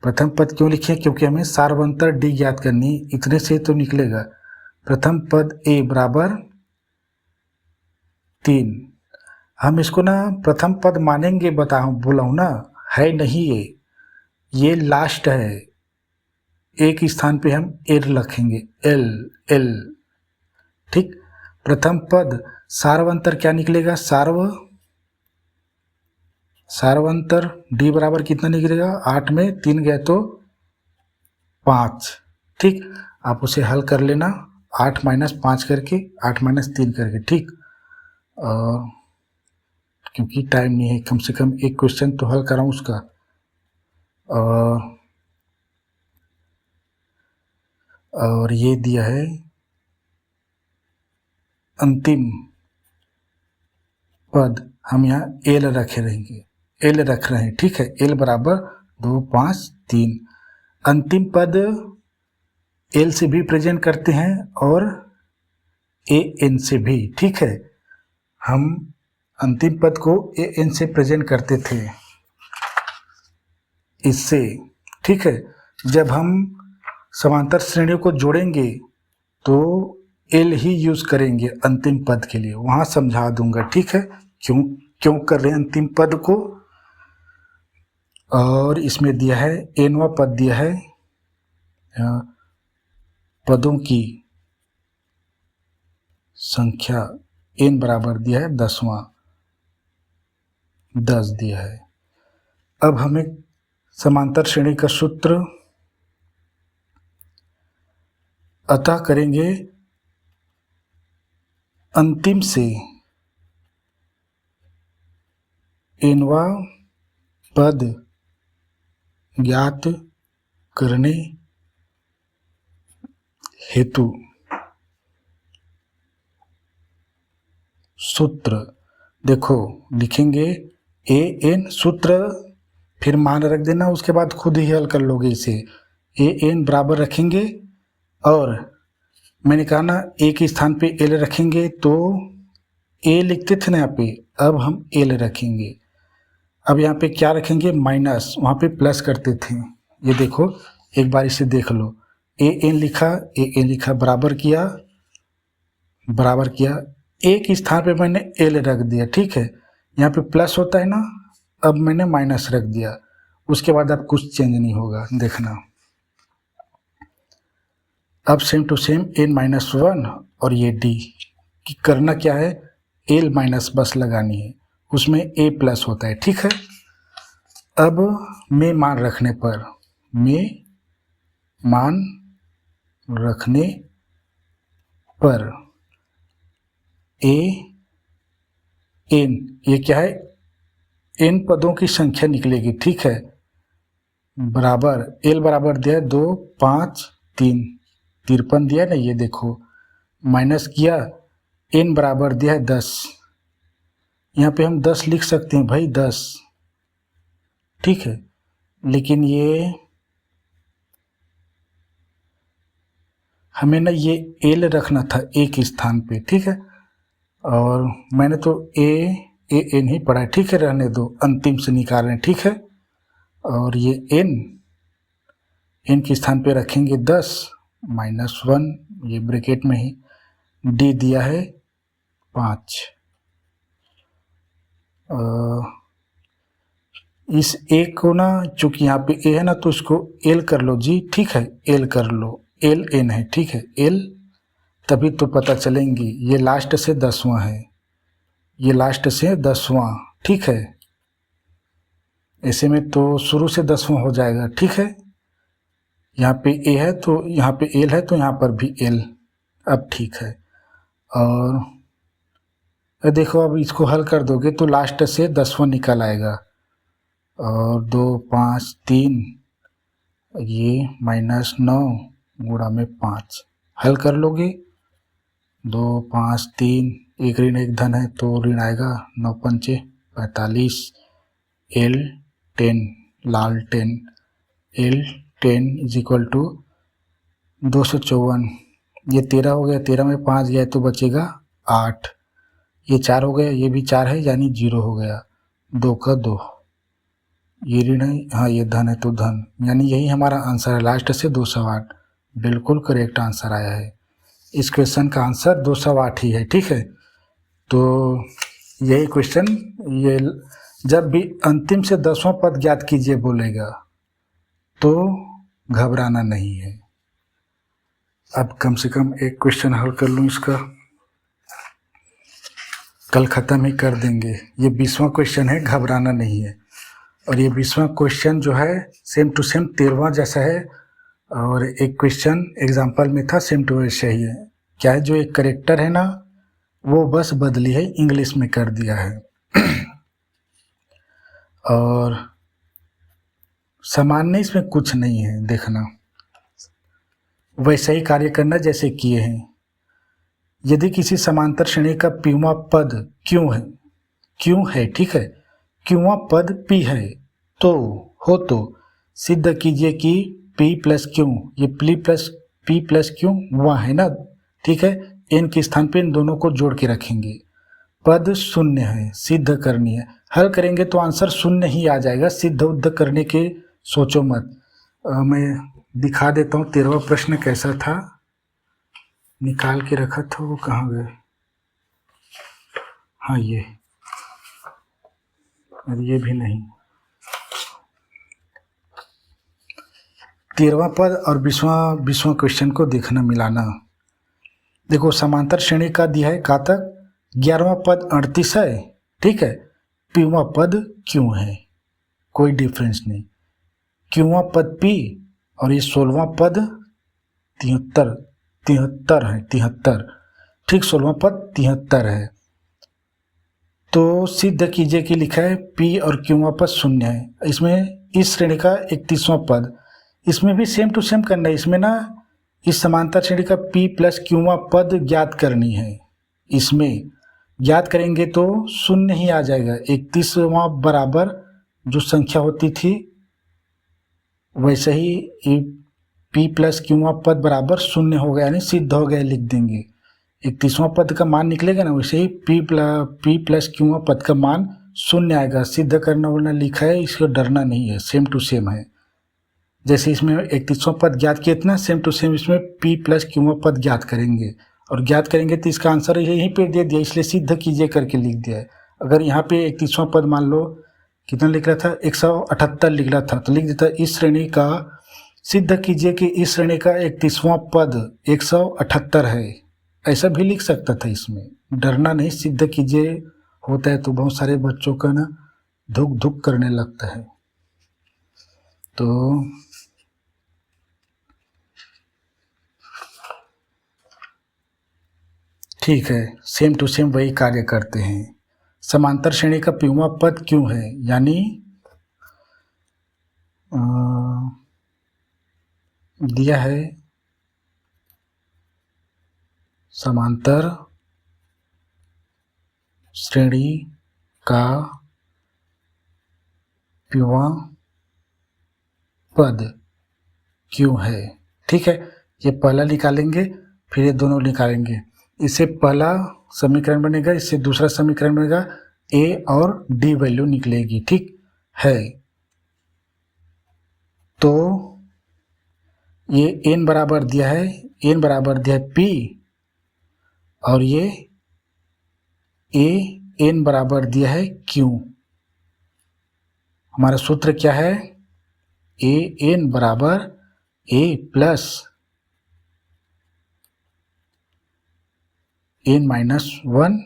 प्रथम पद क्यों लिखे, क्योंकि हमें सार्वंतर डी ज्ञात करनी, इतने से तो निकलेगा। प्रथम पद ए बराबर 3। हम इसको ना प्रथम पद मानेंगे, बोला हूँ ना, है नहीं ये लास्ट है। एक स्थान पे हम एल रखेंगे, एल एल, ठीक। प्रथम पद सार्वंतर क्या निकलेगा, सार्वंतर डी बराबर कितना निकलेगा, 8 में 3 गए तो 5, ठीक। आप उसे हल कर लेना, 8 - 5 करके, 8 - 3 करके, ठीक। क्योंकि टाइम नहीं है, कम से कम एक क्वेश्चन तो हल कराऊँ उसका। और ये दिया है अंतिम पद, हम यहाँ एल रखे रहेंगे, एल रख रहे हैं, ठीक है। एल बराबर 2 5 3। अंतिम पद एल से भी प्रेजेंट करते हैं और ए एन से भी, ठीक है। हम अंतिम पद को ए एन से प्रेजेंट करते थे इससे, ठीक है। जब हम समांतर श्रेणियों को जोड़ेंगे तो एल ही यूज करेंगे अंतिम पद के लिए, वहां समझा दूंगा, ठीक है, क्यों कर रहे हैं अंतिम पद को। और इसमें दिया है एनवा पद दिया है, पदों की संख्या एन बराबर दिया है 10वां, 10 दिया है। अब हमें समांतर श्रेणी का सूत्र अतः करेंगे अंतिम से एनवा पद ज्ञात करने हेतु सूत्र, देखो लिखेंगे ए एन, सूत्र फिर मान रख देना, उसके बाद खुद ही हल कर लोगे इसे। ए एन बराबर रखेंगे और मैंने कहा ना एक स्थान पे एल रखेंगे, तो ए लिखते थे ना यहाँ पे, अब हम एल रखेंगे। अब यहाँ पे क्या रखेंगे माइनस, वहाँ पे प्लस करते थे, ये देखो एक बार इसे देख लो, ए एन लिखा, बराबर किया, एक स्थान पे मैंने एल रख दिया, ठीक है। यहाँ पे प्लस होता है ना, अब मैंने माइनस रख दिया, उसके बाद अब कुछ चेंज नहीं होगा, देखना। अब सेम टू सेम n-1 और ये d कि करना क्या है, l माइनस बस लगानी है, उसमें a प्लस होता है, ठीक है। अब में मान रखने पर a n, ये क्या है, n पदों की संख्या निकलेगी, ठीक है। बराबर l बराबर दिया है 2 5 3, 53 दिया ना, ये देखो माइनस किया, n बराबर दिया है 10, यहाँ पे हम 10 लिख सकते हैं भाई, 10, ठीक है। लेकिन ये हमें ना ये एल रखना था एक स्थान पे, ठीक है। और मैंने तो ए एन ही पढ़ा है, ठीक है, रहने दो, अंतिम से निकाल रहे हैं, ठीक है। और ये एन के स्थान पे रखेंगे 10 -1, ये ब्रैकेट में ही, डी दिया है 5। इस ए को ना, चूंकि यहाँ पे ए है ना, तो इसको एल कर लो जी, ठीक है, एल कर लो, एल एन है, ठीक है, एल, तभी तो पता चलेंगी। ये लास्ट से 10वां है, ये लास्ट से 10वां, ठीक है। ऐसे में तो शुरू से 10वां हो जाएगा, ठीक है। यहाँ पे ए है तो यहाँ पे एल है, तो यहाँ पर भी एल, अब ठीक है। और देखो, अब इसको हल कर दोगे तो लास्ट से 10वां निकल आएगा। और 2 5 3, ये -9 गुणा में 5, हल कर लोगे। 2 5 3, एक ऋण एक धन है तो ऋण आएगा, 9 पंचे 45, एल 10, लाल 10, एल 10 इज इक्वल टू 254। ये 13 हो गया, 13 में 5 गया तो बचेगा 8, ये 4 हो गया, ये भी 4 है, यानी 0 हो गया, 2 का 2, ये ऋण है, हाँ ये धन है तो धन, यानी यही हमारा आंसर है, लास्ट से 208, बिल्कुल करेक्ट आंसर आया है। इस क्वेश्चन का आंसर 208 ही है, ठीक है। तो यही क्वेश्चन, ये जब भी अंतिम से 10वां पद ज्ञात कीजिए बोलेगा तो घबराना नहीं है। अब कम से कम एक क्वेश्चन हल कर लूँ इसका, कल ख़त्म ही कर देंगे। ये 20वां क्वेश्चन है, घबराना नहीं है। और ये 20वां क्वेश्चन जो है सेम टू सेम 13वां जैसा है, और एक क्वेश्चन एग्जाम्पल में था सेम टू वैसे ही है। क्या है, जो एक करेक्टर है ना, वो बस बदली है, इंग्लिश में कर दिया है। और सामान्य इसमें कुछ नहीं है, देखना, वैसा ही कार्य करना जैसे किए हैं। यदि किसी समांतर श्रेणी का पीवा पद क्यों है, ठीक है, क्यों पद पी है तो सिद्ध कीजिए कि पी प्लस क्यू, ये पी प्लस क्यू वहाँ है ना, ठीक है। एन के स्थान पे इन दोनों को जोड़ के रखेंगे, पद शून्य है, सिद्ध करनी है। हल करेंगे तो आंसर शून्य ही आ जाएगा, सिद्ध उद्ध करने के सोचो मत। मैं दिखा देता हूँ 13वां प्रश्न कैसा था, निकाल के रखा था, वो कहाँ गए, हाँ ये भी नहीं। 13वां पद और 20वां क्वेश्चन को देखना, मिलाना। देखो, समांतर श्रेणी का दिया है कहाँ तक, 11वां पद 38 है, ठीक है, पीवा पद क्यों है, कोई डिफरेंस नहीं, क्यों पद पी, और ये 16वां पद 73 है, 73, ठीक, 16वां पद 73 है। तो सिद्ध कीजिए कि लिखा है पी और क्यों पद शून्य है। इसमें इस श्रेणी का 31वां पद, इसमें भी सेम टू सेम करना है। इसमें ना इस समांतर श्रेणी का पी प्लस क्यों पद ज्ञात करनी है। इसमें ज्ञात करेंगे तो शून्य ही आ जाएगा, 31वां बराबर जो संख्या होती थी वैसे ही पी प्लस क्यों पद बराबर शून्य हो गया, यानी सिद्ध हो गया, लिख देंगे। 31वां पद का मान निकलेगा ना, वैसे ही पी प्लस क्यों पद का मान शून्य आएगा। सिद्ध करना वाला लिखा है, इसको डरना नहीं है, सेम टू सेम है। जैसे इसमें 31वां पद ज्ञात किया इतना, सेम टू सेम इसमें पी प्लस क्यों पद ज्ञात करेंगे, और ज्ञात करेंगे तो इसका आंसर यहीं पे दे दिया, इसलिए सिद्ध कीजिए करके लिख दिया है। अगर यहाँ पे 31वां पद मान लो कितना लिख रहा था, 178 लिख रहा था, तो लिख देता इस श्रेणी का, सिद्ध कीजिए कि इस श्रेणी का 31वां पद 178 है, ऐसा भी लिख सकता था। इसमें डरना नहीं, सिद्ध कीजिए होता है तो बहुत सारे बच्चों का ना धुक धुक करने लगता है। तो ठीक है, सेम टू सेम वही कार्य करते हैं। समांतर श्रेणी का पीवा पद क्यों है, यानी दिया है समांतर श्रेणी का पीवा पद क्यों है, ठीक है। ये पहला निकालेंगे, फिर ये दोनों निकालेंगे। इससे पहला समीकरण बनेगा, इससे दूसरा समीकरण बनेगा, ए और डी वैल्यू निकलेगी, ठीक है। तो ये n बराबर दिया है, n बराबर दिया है p, और ये a n बराबर दिया है q। हमारा सूत्र क्या है, a n बराबर a plus n minus 1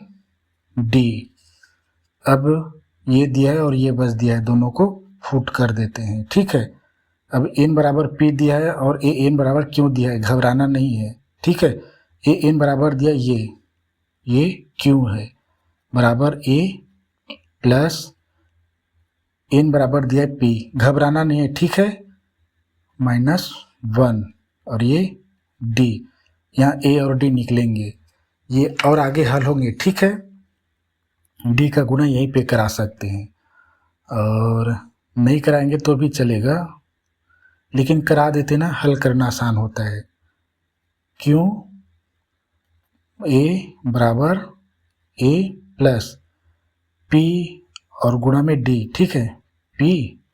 d। अब ये दिया है और ये बस दिया है, दोनों को फुट कर देते हैं, ठीक है। अब n बराबर p दिया है और a n बराबर क्यों दिया है, घबराना नहीं है, ठीक है। a n बराबर दिया ये q है, बराबर a प्लस n बराबर दिया है p, घबराना नहीं है, ठीक है, माइनस 1, और ये d, यहाँ a और d निकलेंगे, ये और आगे हल होंगे, ठीक है। d का गुणा यहीं पे करा सकते हैं, और नहीं कराएंगे तो भी चलेगा, लेकिन करा देते ना, हल करना आसान होता है। क्यों, a बराबर a प्लस p और गुणा में d, ठीक है, p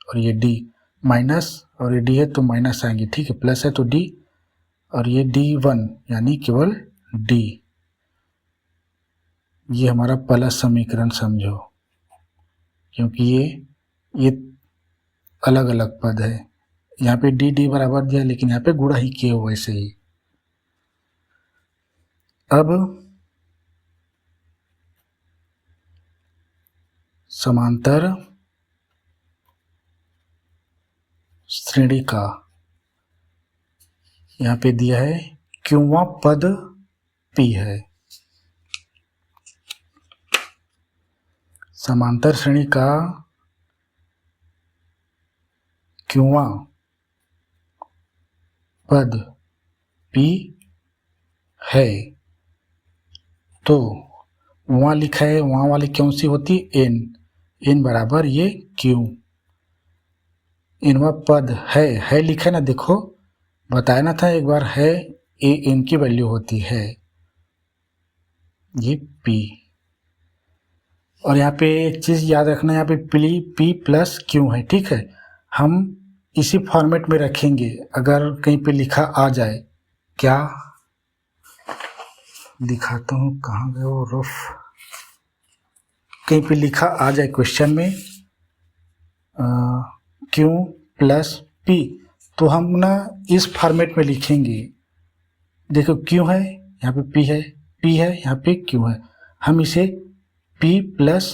और ये d, माइनस और ये d है तो माइनस आएंगे, ठीक है, प्लस है तो d, और ये d1 यानी केवल d। ये हमारा पहला समीकरण समझो, क्योंकि ये अलग अलग पद है, यहाँ पे d बराबर दिया, लेकिन यहाँ पे गुणा ही किए हो वैसे ही। अब समांतर श्रेणी का यहाँ पे दिया है, क्योंवा पद p है। समांतर श्रेणी का क्योंवा पद p है, तो वहाँ लिखा है, वहाँ वाली कौन सी होती है, n बराबर ये q, इनवा पद है लिखा है ना, देखो बताया ना था एक बार, है a n की वैल्यू होती है ये p। और यहाँ पे एक चीज़ याद रखना, यहाँ पे p प्लस q है, ठीक है। हम इसी फॉर्मेट में रखेंगे, अगर कहीं पे लिखा आ जाए, क्या दिखाता हूँ, कहाँ गए वो रफ, कहीं पे लिखा आ जाए क्वेश्चन में q प्लस p, तो हम ना इस फॉर्मेट में लिखेंगे। देखो q है, यहाँ पे p है, p है, यहाँ पे q है, हम इसे p प्लस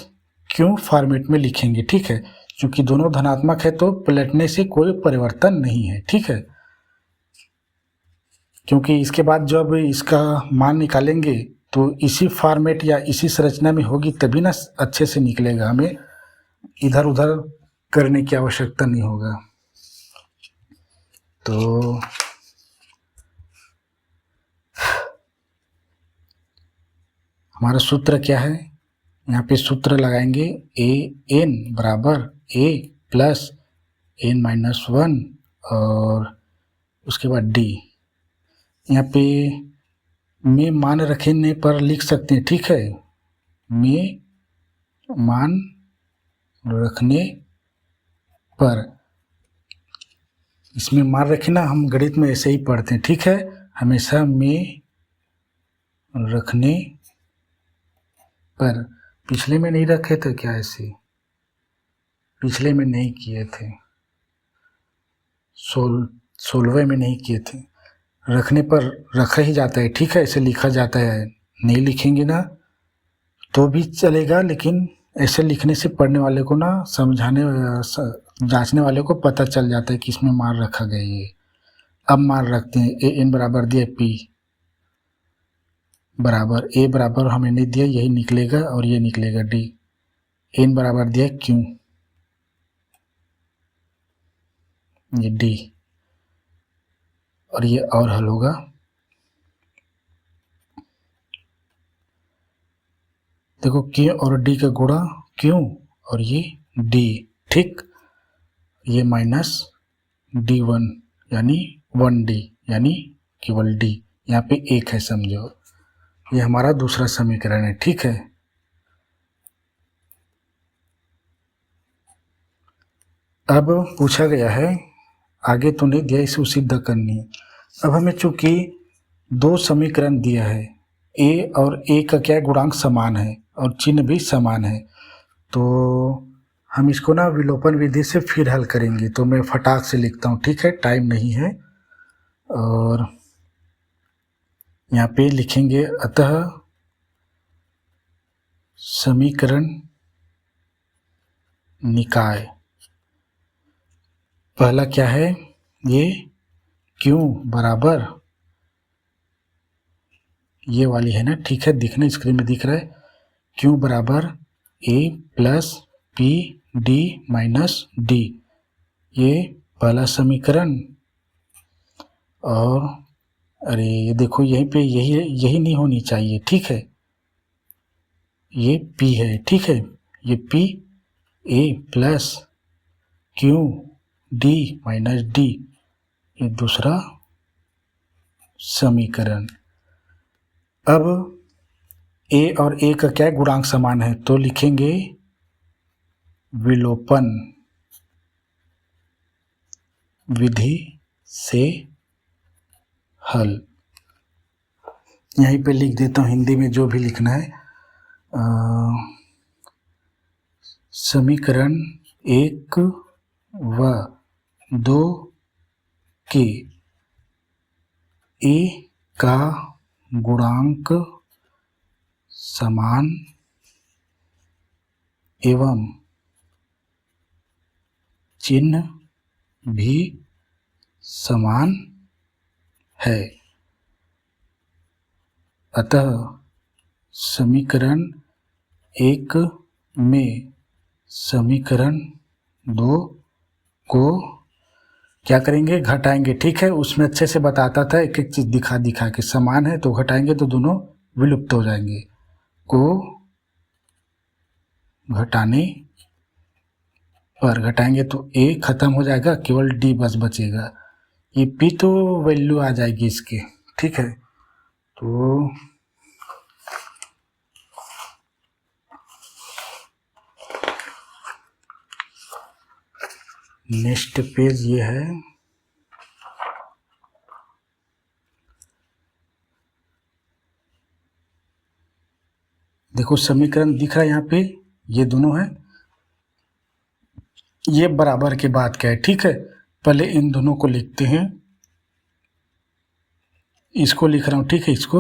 q फॉर्मेट में लिखेंगे, ठीक है। क्योंकि दोनों धनात्मक है तो पलटने से कोई परिवर्तन नहीं है, ठीक है। क्योंकि इसके बाद जब इसका मान निकालेंगे तो इसी फॉर्मेट या इसी संरचना में होगी, तभी ना अच्छे से निकलेगा, हमें इधर उधर करने की आवश्यकता नहीं होगा। तो हमारा सूत्र क्या है, यहाँ पे सूत्र लगाएंगे, ए एन बराबर a प्लस n माइनस 1, और उसके बाद d। यहाँ पे में मान रखने पर लिख सकते हैं, ठीक है, में मान रखने पर, इसमें मान रखे ना, हम गणित में ऐसे ही पढ़ते हैं, ठीक है, हमेशा में रखने पर। पिछले में नहीं रखे थे क्या, ऐसे पिछले में नहीं किए थे, 16वें में नहीं किए थे, रखने पर रखा ही जाता है, ठीक है, ऐसे लिखा जाता है। नहीं लिखेंगे ना तो भी चलेगा, लेकिन ऐसे लिखने से पढ़ने वाले को ना, समझाने जांचने वाले को पता चल जाता है कि इसमें मान रखा गया है। अब मान रखते हैं, ए एन बराबर दिया p बराबर a बराबर हमें नहीं दिया, यही निकलेगा और ये निकलेगा d, n बराबर दिया q, ये d, और ये और हल होगा। देखो q और d का गुणा q और ये d, ठीक, ये माइनस d1 यानी 1d यानी केवल डी, यहाँ पे एक है समझो। ये हमारा दूसरा समीकरण है, ठीक है। अब पूछा गया है, आगे तो नहीं दिया, इसे सिद्ध करनी है। अब हमें चूंकि दो समीकरण दिया है, ए और ए का क्या गुणांक समान है और चिन्ह भी समान है, तो हम इसको ना विलोपन विधि से फिर हल करेंगे। तो मैं फटाक से लिखता हूँ, ठीक है, टाइम नहीं है। और यहाँ पे लिखेंगे, अतः समीकरण निकाय पहला क्या है, ये क्यों बराबर, ये वाली है ना, ठीक है, दिखने स्क्रीन में दिख रहा है, क्यों बराबर A plus P D minus D, ये पहला समीकरण। और अरे ये देखो यहीं पे यही नहीं होनी चाहिए, ठीक है, ये P है, ठीक है, ये P A plus Q D minus D, ये दूसरा समीकरण। अब A और A का क्या गुणांक समान है, तो लिखेंगे विलोपन विधि से हल। यहीं पे लिख देता हूँ हिंदी में जो भी लिखना है। समीकरण 1 व 2 के ए का गुणांक समान एवं चिन्ह भी समान है, अतः समीकरण 1 में समीकरण 2 को क्या करेंगे, घटाएंगे, ठीक है। उसमें अच्छे से बताता था, एक एक चीज दिखा के, समान है तो घटाएंगे तो दोनों विलुप्त हो जाएंगे, को घटाने पर घटाएंगे तो ए खत्म हो जाएगा, केवल डी बस बचेगा। ये पी तो वैल्यू आ जाएगी इसके, ठीक है। तो नेक्स्ट पेज ये है, देखो समीकरण दिख रहा है यहाँ पे, ये दोनों है, ये बराबर के बाद क्या है, ठीक है। पहले इन दोनों को लिखते हैं, इसको लिख रहा हूँ, ठीक है, इसको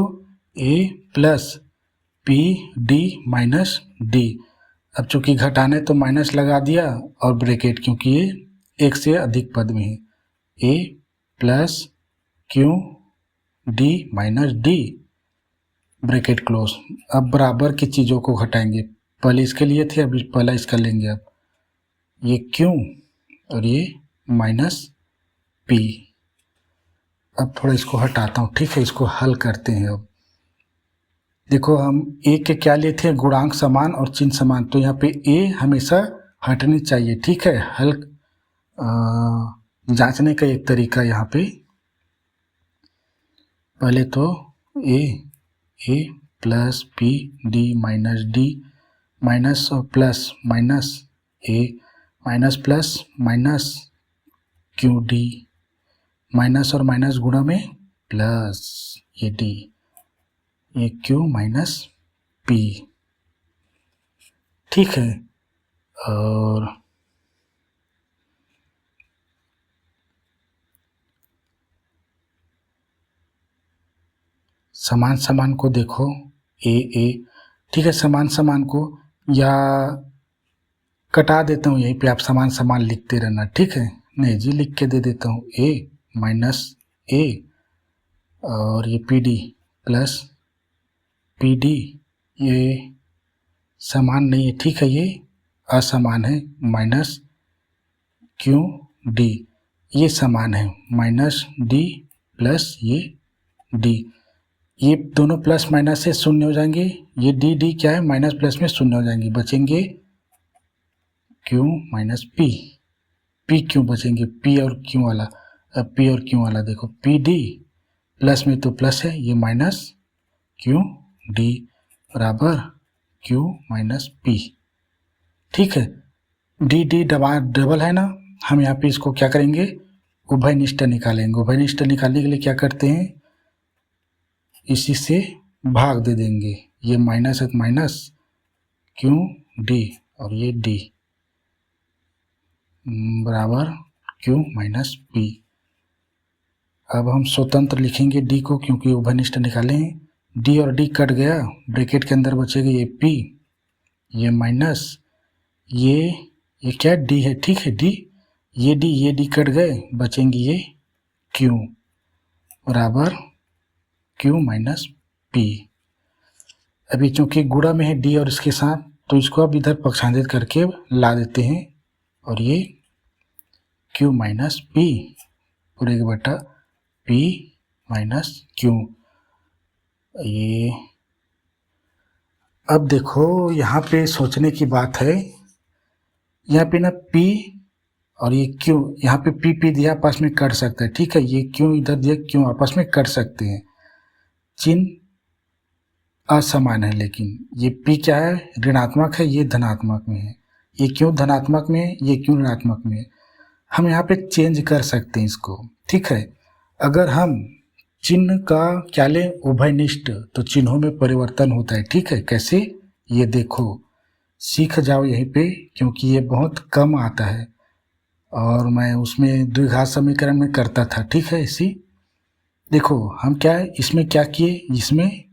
a plus P D minus D. अब चूंकि घटाने तो माइनस लगा दिया और ब्रैकेट, क्योंकि ये एक से अधिक पद में है, a plus Q D minus D, bracket close. अब बराबर की चीज़ों को घटाएंगे, पहले इसके लिए थे, अभी पहला इसका लेंगे। अब ये क्यू और ये माइनस पी। अब थोड़ा इसको हटाता हूँ, ठीक है, इसको हल करते हैं। अब देखो हम ए के क्या लिए थे, गुणांक समान और चिन्ह समान, तो यहाँ पे ए हमेशा हटनी चाहिए, ठीक है। हल जांचने का एक तरीका यहाँ पे, पहले तो A plus P D minus D, minus और plus minus A, minus plus minus Q D, minus और माइनस गुणा में प्लस ये डी, ये क्यू माइनस पी, ठीक है। और समान समान को देखो, ए, ठीक है, समान समान को या कटा देता हूँ, यहीं पे आप समान समान लिखते रहना, ठीक है। नहीं जी, लिख के दे देता हूँ, ए माइनस ए और ये P D plus P D, ये समान नहीं है, ठीक है, ये असमान है, माइनस क्यू डी, ये समान है, माइनस डी प्लस ये डी, ये दोनों प्लस माइनस से शून्य हो जाएंगे, ये डी डी क्या है, माइनस प्लस में शून्य हो जाएंगे, बचेंगे क्यू माइनस पी, पी क्यों बचेंगे, पी और क्यू वाला, अब पी और क्यू वाला देखो, पी डी प्लस में तो प्लस है, ये माइनस क्यू डी बराबर क्यू माइनस पी। ठीक है, डी डी डबल है ना, हम यहाँ पे इसको क्या करेंगे, उभयनिष्ठ निकालेंगे। उभयनिष्ठ निकालने के लिए क्या करते हैं, इसी से भाग दे देंगे, ये माइनस है तो माइनस क्यू डी और ये डी बराबर क्यू माइनस पी। अब हम स्वतंत्र लिखेंगे डी को, क्योंकि उभयनिष्ठ निकाले हैं। डी और डी कट गया, ब्रैकेट के अंदर बचेगा ये पी, ये माइनस ये क्या डी है, ठीक है, डी ये डी कट गए, बचेंगे ये क्यू बराबर क्यू माइनस पी। अभी चूंकि गुणा में है डी और इसके साथ, तो इसको अब इधर पक्षांतरित करके ला देते हैं, और ये क्यू माइनस पी पूरे के बटा पी माइनस क्यू। ये अब देखो यहाँ पे सोचने की बात है, यहाँ पे ना P और ये Q, यहाँ पे P दिया आपस में कट सकता है, ठीक है, ये Q इधर दिया, Q आपस में कट सकते हैं, चिन्ह असमान है, लेकिन ये P क्या है, ऋणात्मक है, ये धनात्मक में है, ये Q धनात्मक में है, ये Q ऋणात्मक में है। हम यहाँ पे चेंज कर सकते हैं इसको, ठीक है। अगर हम चिन्ह का क्या लें, उभयनिष्ठ, तो चिन्हों में परिवर्तन होता है, ठीक है। कैसे, ये देखो, सीख जाओ यहीं पे, क्योंकि ये बहुत कम आता है और मैं उसमें द्विघात समीकरण में करता था, ठीक है। इसी देखो हम क्या है, इसमें क्या किए, इसमें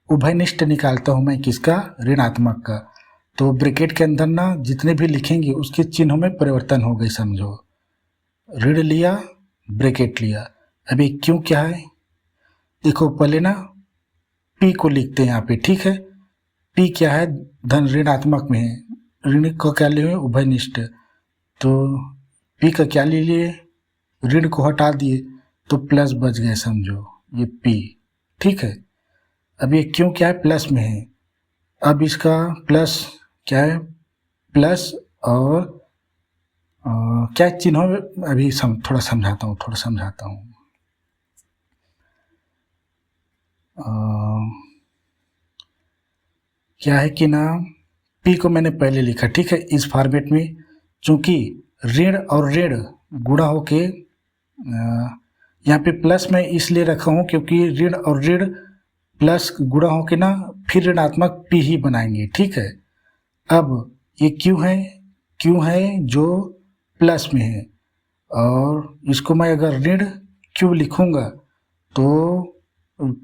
उभयनिष्ठ निकालता हूँ मैं, किसका, ऋणात्मक का, तो ब्रैकेट के अंदर ना जितने भी लिखेंगे उसके चिन्हों में परिवर्तन हो गए, समझो, ऋण लिया, ब्रैकेट लिया। अभी क्यों क्या है, देखो पहले ना P को लिखते हैं यहाँ पे, ठीक है। P क्या है, धन ऋणात्मक में है, ऋण को क्या लिए, उभयनिष्ठ, तो P का क्या ले लिए, ऋण को हटा दिए तो प्लस बच गए, समझो, ये P, ठीक है। अब ये क्यों क्या है, प्लस में है, अब इसका प्लस क्या है, प्लस और क्या चिन्हों में, अभी थोड़ा समझाता हूँ। क्या है कि ना, P को मैंने पहले लिखा, ठीक है, इस फॉर्मेट में, चूंकि ऋण और ऋण गुणा होके यहाँ पे प्लस में इसलिए रखा हूँ क्योंकि ऋण और ऋण प्लस गुणा होके ना फिर ऋणात्मक P ही बनाएंगे, ठीक है। अब ये क्यू है जो प्लस में है, और इसको मैं अगर ऋण क्यू लिखूँगा तो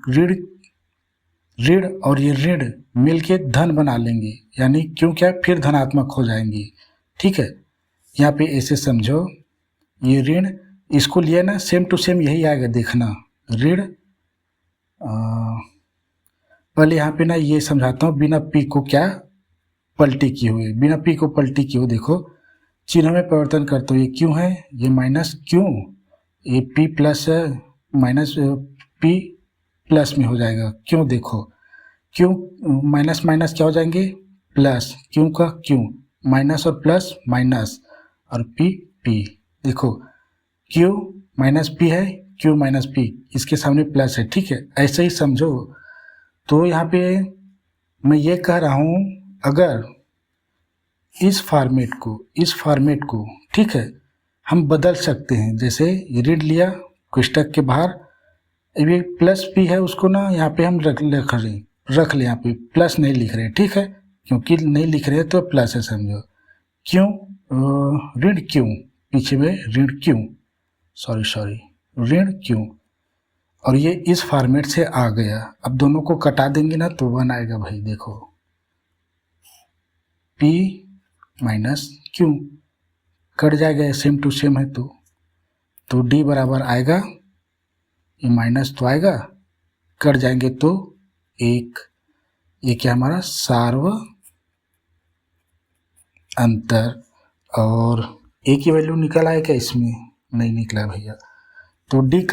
ऋण और ये ऋण मिलके धन बना लेंगे, यानी क्यों क्या फिर धनात्मक हो जाएंगी, ठीक है। यहाँ पे ऐसे समझो, ये ऋण इसको लिया ना, सेम टू सेम यही आएगा, देखना, ऋण पहले यहाँ पे ना ये समझाता हूँ, बिना P को क्या पलटी किए हुए, बिना P को पलटी किए हुए, देखो चिन्ह में परिवर्तन करते हो, ये क्यों है, ये माइनस क्यों, ये P plus minus P plus में हो जाएगा, क्यों, देखो क्यों माइनस माइनस क्या हो जाएंगे, प्लस, क्यों का क्यों, माइनस और प्लस माइनस, और P देखो क्यू माइनस P है, क्यू माइनस P, इसके सामने प्लस है, ठीक है, ऐसे ही समझो। तो यहाँ पे मैं ये कह रहा हूँ, अगर इस फॉर्मेट को ठीक है हम बदल सकते हैं, जैसे ये ऋण लिया कोष्टक के बाहर, ये प्लस P है, उसको ना यहाँ पे हम रख ले, यहाँ पे प्लस नहीं लिख रहे, ठीक है, क्योंकि नहीं लिख रहे तो प्लस है, समझो, क्यों, ऋण क्यों, पीछे में ऋण क्यों, सॉरी ऋण क्यों, और ये इस फॉर्मेट से आ गया। अब दोनों को कटा देंगे ना तो 1 आएगा भाई, देखो P माइनस क्यू कट जाएगा, सेम टू सेम है, तो D बराबर आएगा, ये माइनस तो आएगा, कट जाएंगे तो 1, ये क्या हमारा सार्व अंतर, और A की वैल्यू निकल आए क्या, इसमें नहीं निकला भैया, तो D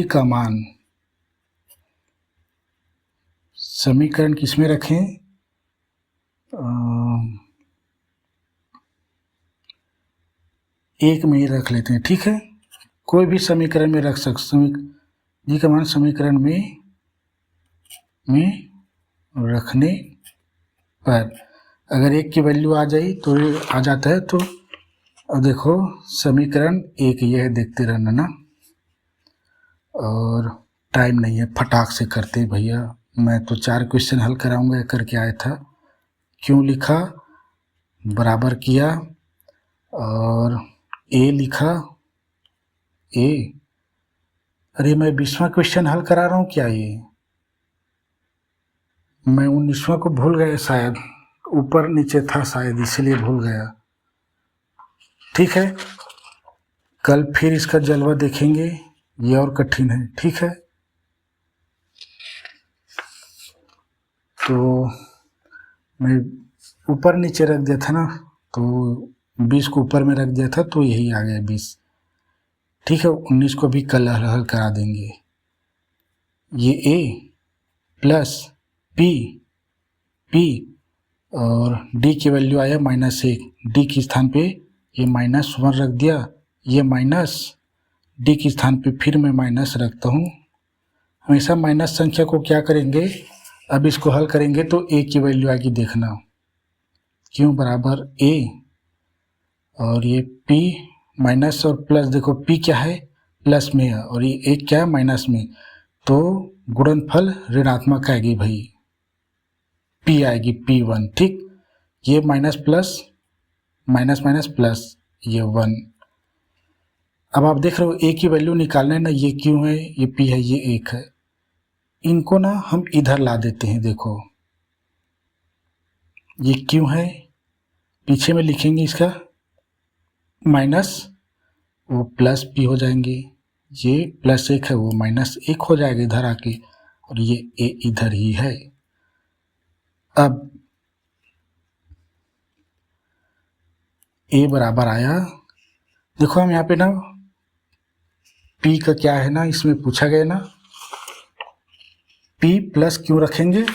का मान समीकरण किसमें रखें, एक में ही रख लेते हैं, ठीक है, कोई भी समीकरण में रख सकते, जी का मान समीकरण में रखने पर अगर 1 की वैल्यू आ जाई तो ये आ जाता है। तो अब देखो समीकरण 1 ये है, देखते रहना ना, और टाइम नहीं है, फटाक से करते भैया। मैं तो 4 क्वेश्चन हल कराऊंगा करके आया था। क्यों लिखा, बराबर किया और ए लिखा, ए, अरे मैं 20वां क्वेश्चन हल करा रहा हूँ क्या? ये मैं 19वां को भूल गया शायद, ऊपर नीचे था शायद, इसलिए भूल गया। ठीक है, कल फिर इसका जलवा देखेंगे, ये और कठिन है। ठीक है, तो मैं ऊपर नीचे रख दिया था ना, तो 20 को ऊपर में रख दिया था तो यही आ गया 20। ठीक है, 19 को भी कल हल करा देंगे। ये a प्लस p और d की वैल्यू आया -1, d के स्थान पे ये -1 रख दिया, ये माइनस d के स्थान पे फिर मैं माइनस रखता हूँ। हमेशा माइनस संख्या को क्या करेंगे, अब इसको हल करेंगे तो a की वैल्यू आएगी, देखना क्यों बराबर a, और ये p माइनस और प्लस, देखो p क्या है प्लस में है और ये एक क्या है माइनस में, तो गुणनफल ऋणात्मक आएगी भाई, p आएगी p1। ठीक, ये minus plus minus minus plus, ये 1। अब आप देख रहे हो a की वैल्यू निकालना है ना, ये क्यों है, ये p है, ये 1 है। इनको ना हम इधर ला देते हैं, देखो ये क्यों है, पीछे में लिखेंगे इसका माइनस, वो प्लस p हो जाएंगे, ये +1 है वो -1 हो जाएगा इधर आके, और ये a इधर ही है। अब a बराबर आया, देखो हम यहाँ पे ना p का क्या है ना, इसमें पूछा गया ना, p प्लस क्यों रखेंगे,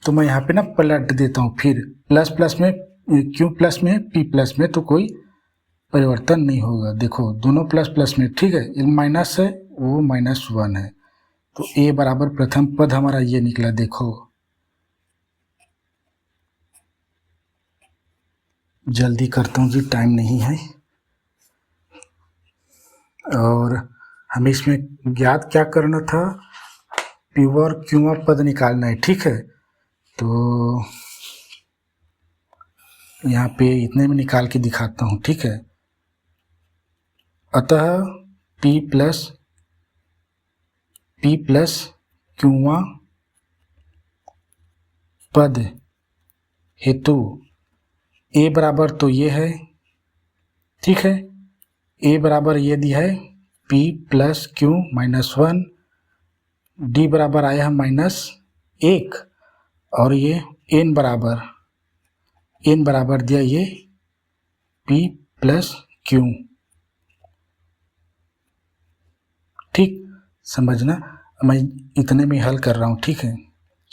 तो मैं यहाँ पे ना पलट देता हूँ, फिर प्लस प्लस में क्यों प्लस में p प्लस में, तो कोई परिवर्तन नहीं होगा। देखो दोनों प्लस प्लस में, ठीक है, ये माइनस है वो -1 है, तो a बराबर प्रथम पद हमारा ये निकला। देखो जल्दी करता हूँ जी, टाइम नहीं है, और हमें इसमें ज्ञात क्या करना था, पीवा और क्यूवा पद निकालना है। ठीक है, तो यहाँ पे इतने में निकाल के दिखाता हूँ। ठीक है, अतः p प्लस क्यूवा पद हेतु a बराबर तो ये है, ठीक है, a बराबर ये दिया है p प्लस क्यू -1, d बराबर आया है -1, और ये n बराबर दिया ये p प्लस क्यू। ठीक, समझना, मैं इतने में हल कर रहा हूँ। ठीक है,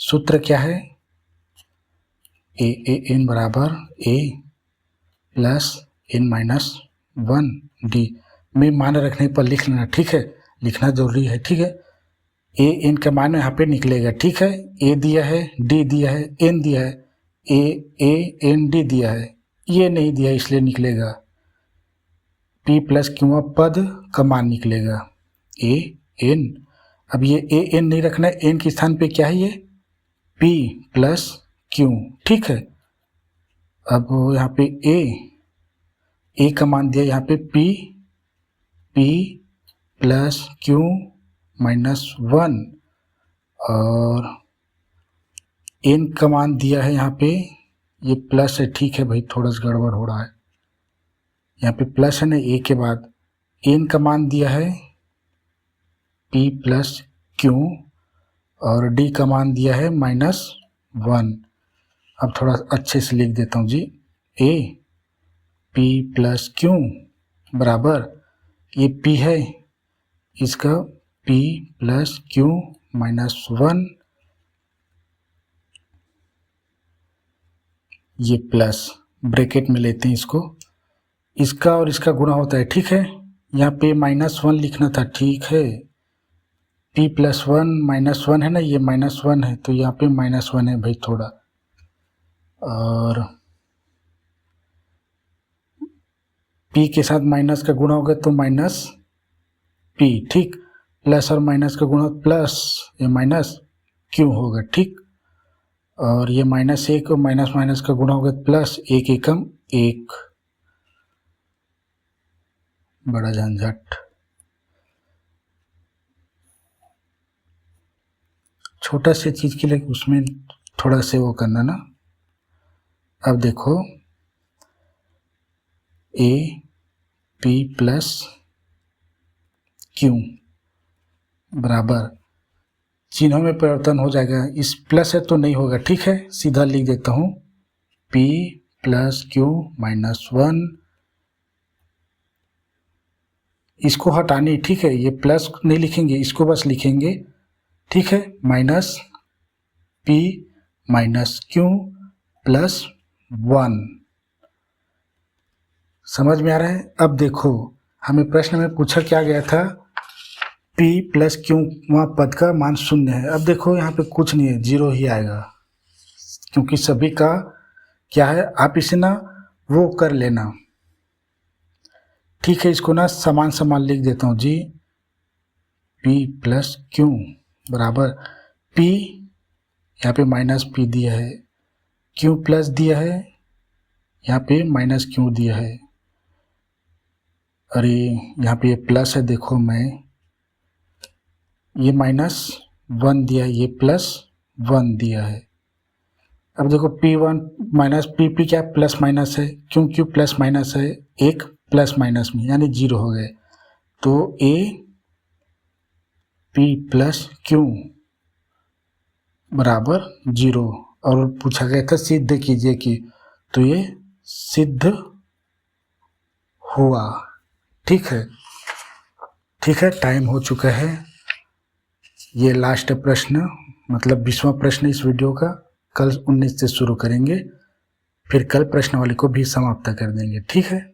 सूत्र क्या है, n बराबर a प्लस n-1 d में मान रखने पर लिख लेना। ठीक है, लिखना जरूरी है। ठीक है, a n का मान यहाँ पे निकलेगा। ठीक है, a दिया है, d दिया है, n दिया है, a n d दिया है, ये नहीं दिया इसलिए निकलेगा p प्लस क्यू पद का मान निकलेगा a n। अब ये a n नहीं रखना है, n के स्थान पे क्या है, ये p प्लस क्यू। ठीक है, अब यहाँ पे a का मान दिया यहाँ पे p प्लस क्यू -1, और n का मान दिया है यहाँ पे, ये प्लस है। ठीक है भाई, थोड़ा सा गड़बड़ हो रहा है, यहाँ पे प्लस है ना a के बाद, n का मान दिया है p प्लस क्यू, और d का मान दिया है -1। अब थोड़ा अच्छे से लिख देता हूँ जी, a p प्लस क्यू बराबर, ये p है, इसका p प्लस क्यू -1, ये प्लस ब्रैकेट में लेते हैं इसको, इसका और इसका गुणा होता है। ठीक है, यहाँ पे -1 लिखना था, ठीक है। p + 1 -1 है ना, ये -1 है तो यहाँ पे -1 है भाई थोड़ा। और p के साथ माइनस का गुणा होगा तो -p, ठीक। प्लस और माइनस का गुणा प्लस ये -q होगा, ठीक। और ये -1 और माइनस का गुणा होगा प्लस 1 एकम 1, बड़ा झंझट। छोटा सी चीज के लिए उसमें थोड़ा से वो करना ना। अब देखो a p + q बराबर, चिन्हों में परिवर्तन हो जाएगा, इस प्लस है तो नहीं होगा, ठीक है। सीधा लिख देता हूँ p + q - 1, इसको हटाने, ठीक है। ये प्लस नहीं लिखेंगे, इसको बस लिखेंगे, ठीक है। -p - q + 1, समझ में आ रहा है। अब देखो हमें प्रश्न में पूछा क्या गया था, p + q वहाँ पद का मान 0 है। अब देखो यहाँ पे कुछ नहीं है, 0 ही आएगा, क्योंकि सभी का क्या है। आप इसे ना वो कर लेना, ठीक है। इसको ना समान समान लिख देता हूँ जी, p + q बराबर p, यहाँ पे -p दिया है, q प्लस दिया है, यहाँ पे -q दिया है। अरे यहाँ पे ये प्लस है, देखो मैं ये -1 दिया है, ये +1 दिया है। अब देखो p1 -p क्या प्लस माइनस है, क्यों प्लस माइनस है, एक प्लस माइनस में यानी 0 हो गए। तो a p + q बराबर 0, और पूछा गया था सिद्ध कीजिए कि, तो ये सिद्ध हुआ, ठीक है। ठीक है, टाइम हो चुका है। ये लास्ट प्रश्न, मतलब 20वां प्रश्न इस वीडियो का। कल 19 से शुरू करेंगे, फिर कल प्रश्नावली को भी समाप्त कर देंगे, ठीक है।